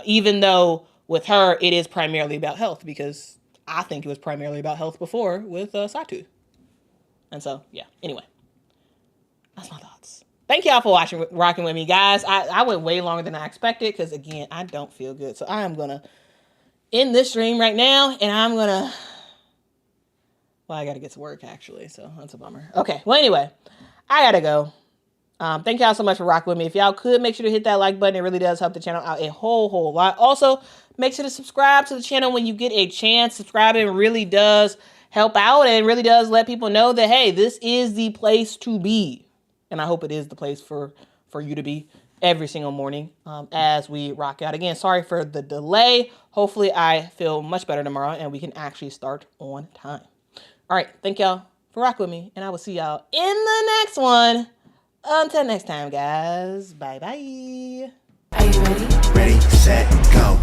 Speaker 1: Even though with her, it is primarily about health, because I think it was primarily about health before with Satu. And so, yeah, anyway, that's my thoughts. Thank y'all for rocking with me, guys. I went way longer than I expected because, again, I don't feel good. So I am going to end this stream right now, and I'm going to... Well, I got to get to work, actually, so that's a bummer. Okay, well, anyway, I got to go. Thank y'all so much for rocking with me. If y'all could, make sure to hit that like button. It really does help the channel out a whole lot. Also, make sure to subscribe to the channel when you get a chance. Subscribing really does help out and really does let people know that, hey, this is the place to be. And I hope it is the place for you to be every single morning as we rock out. Again, sorry for the delay. Hopefully I feel much better tomorrow and we can actually start on time. All right. Thank y'all for rocking with me. And I will see y'all in the next one. Until next time, guys. Bye-bye.
Speaker 2: Are you ready?
Speaker 3: Ready, set, go.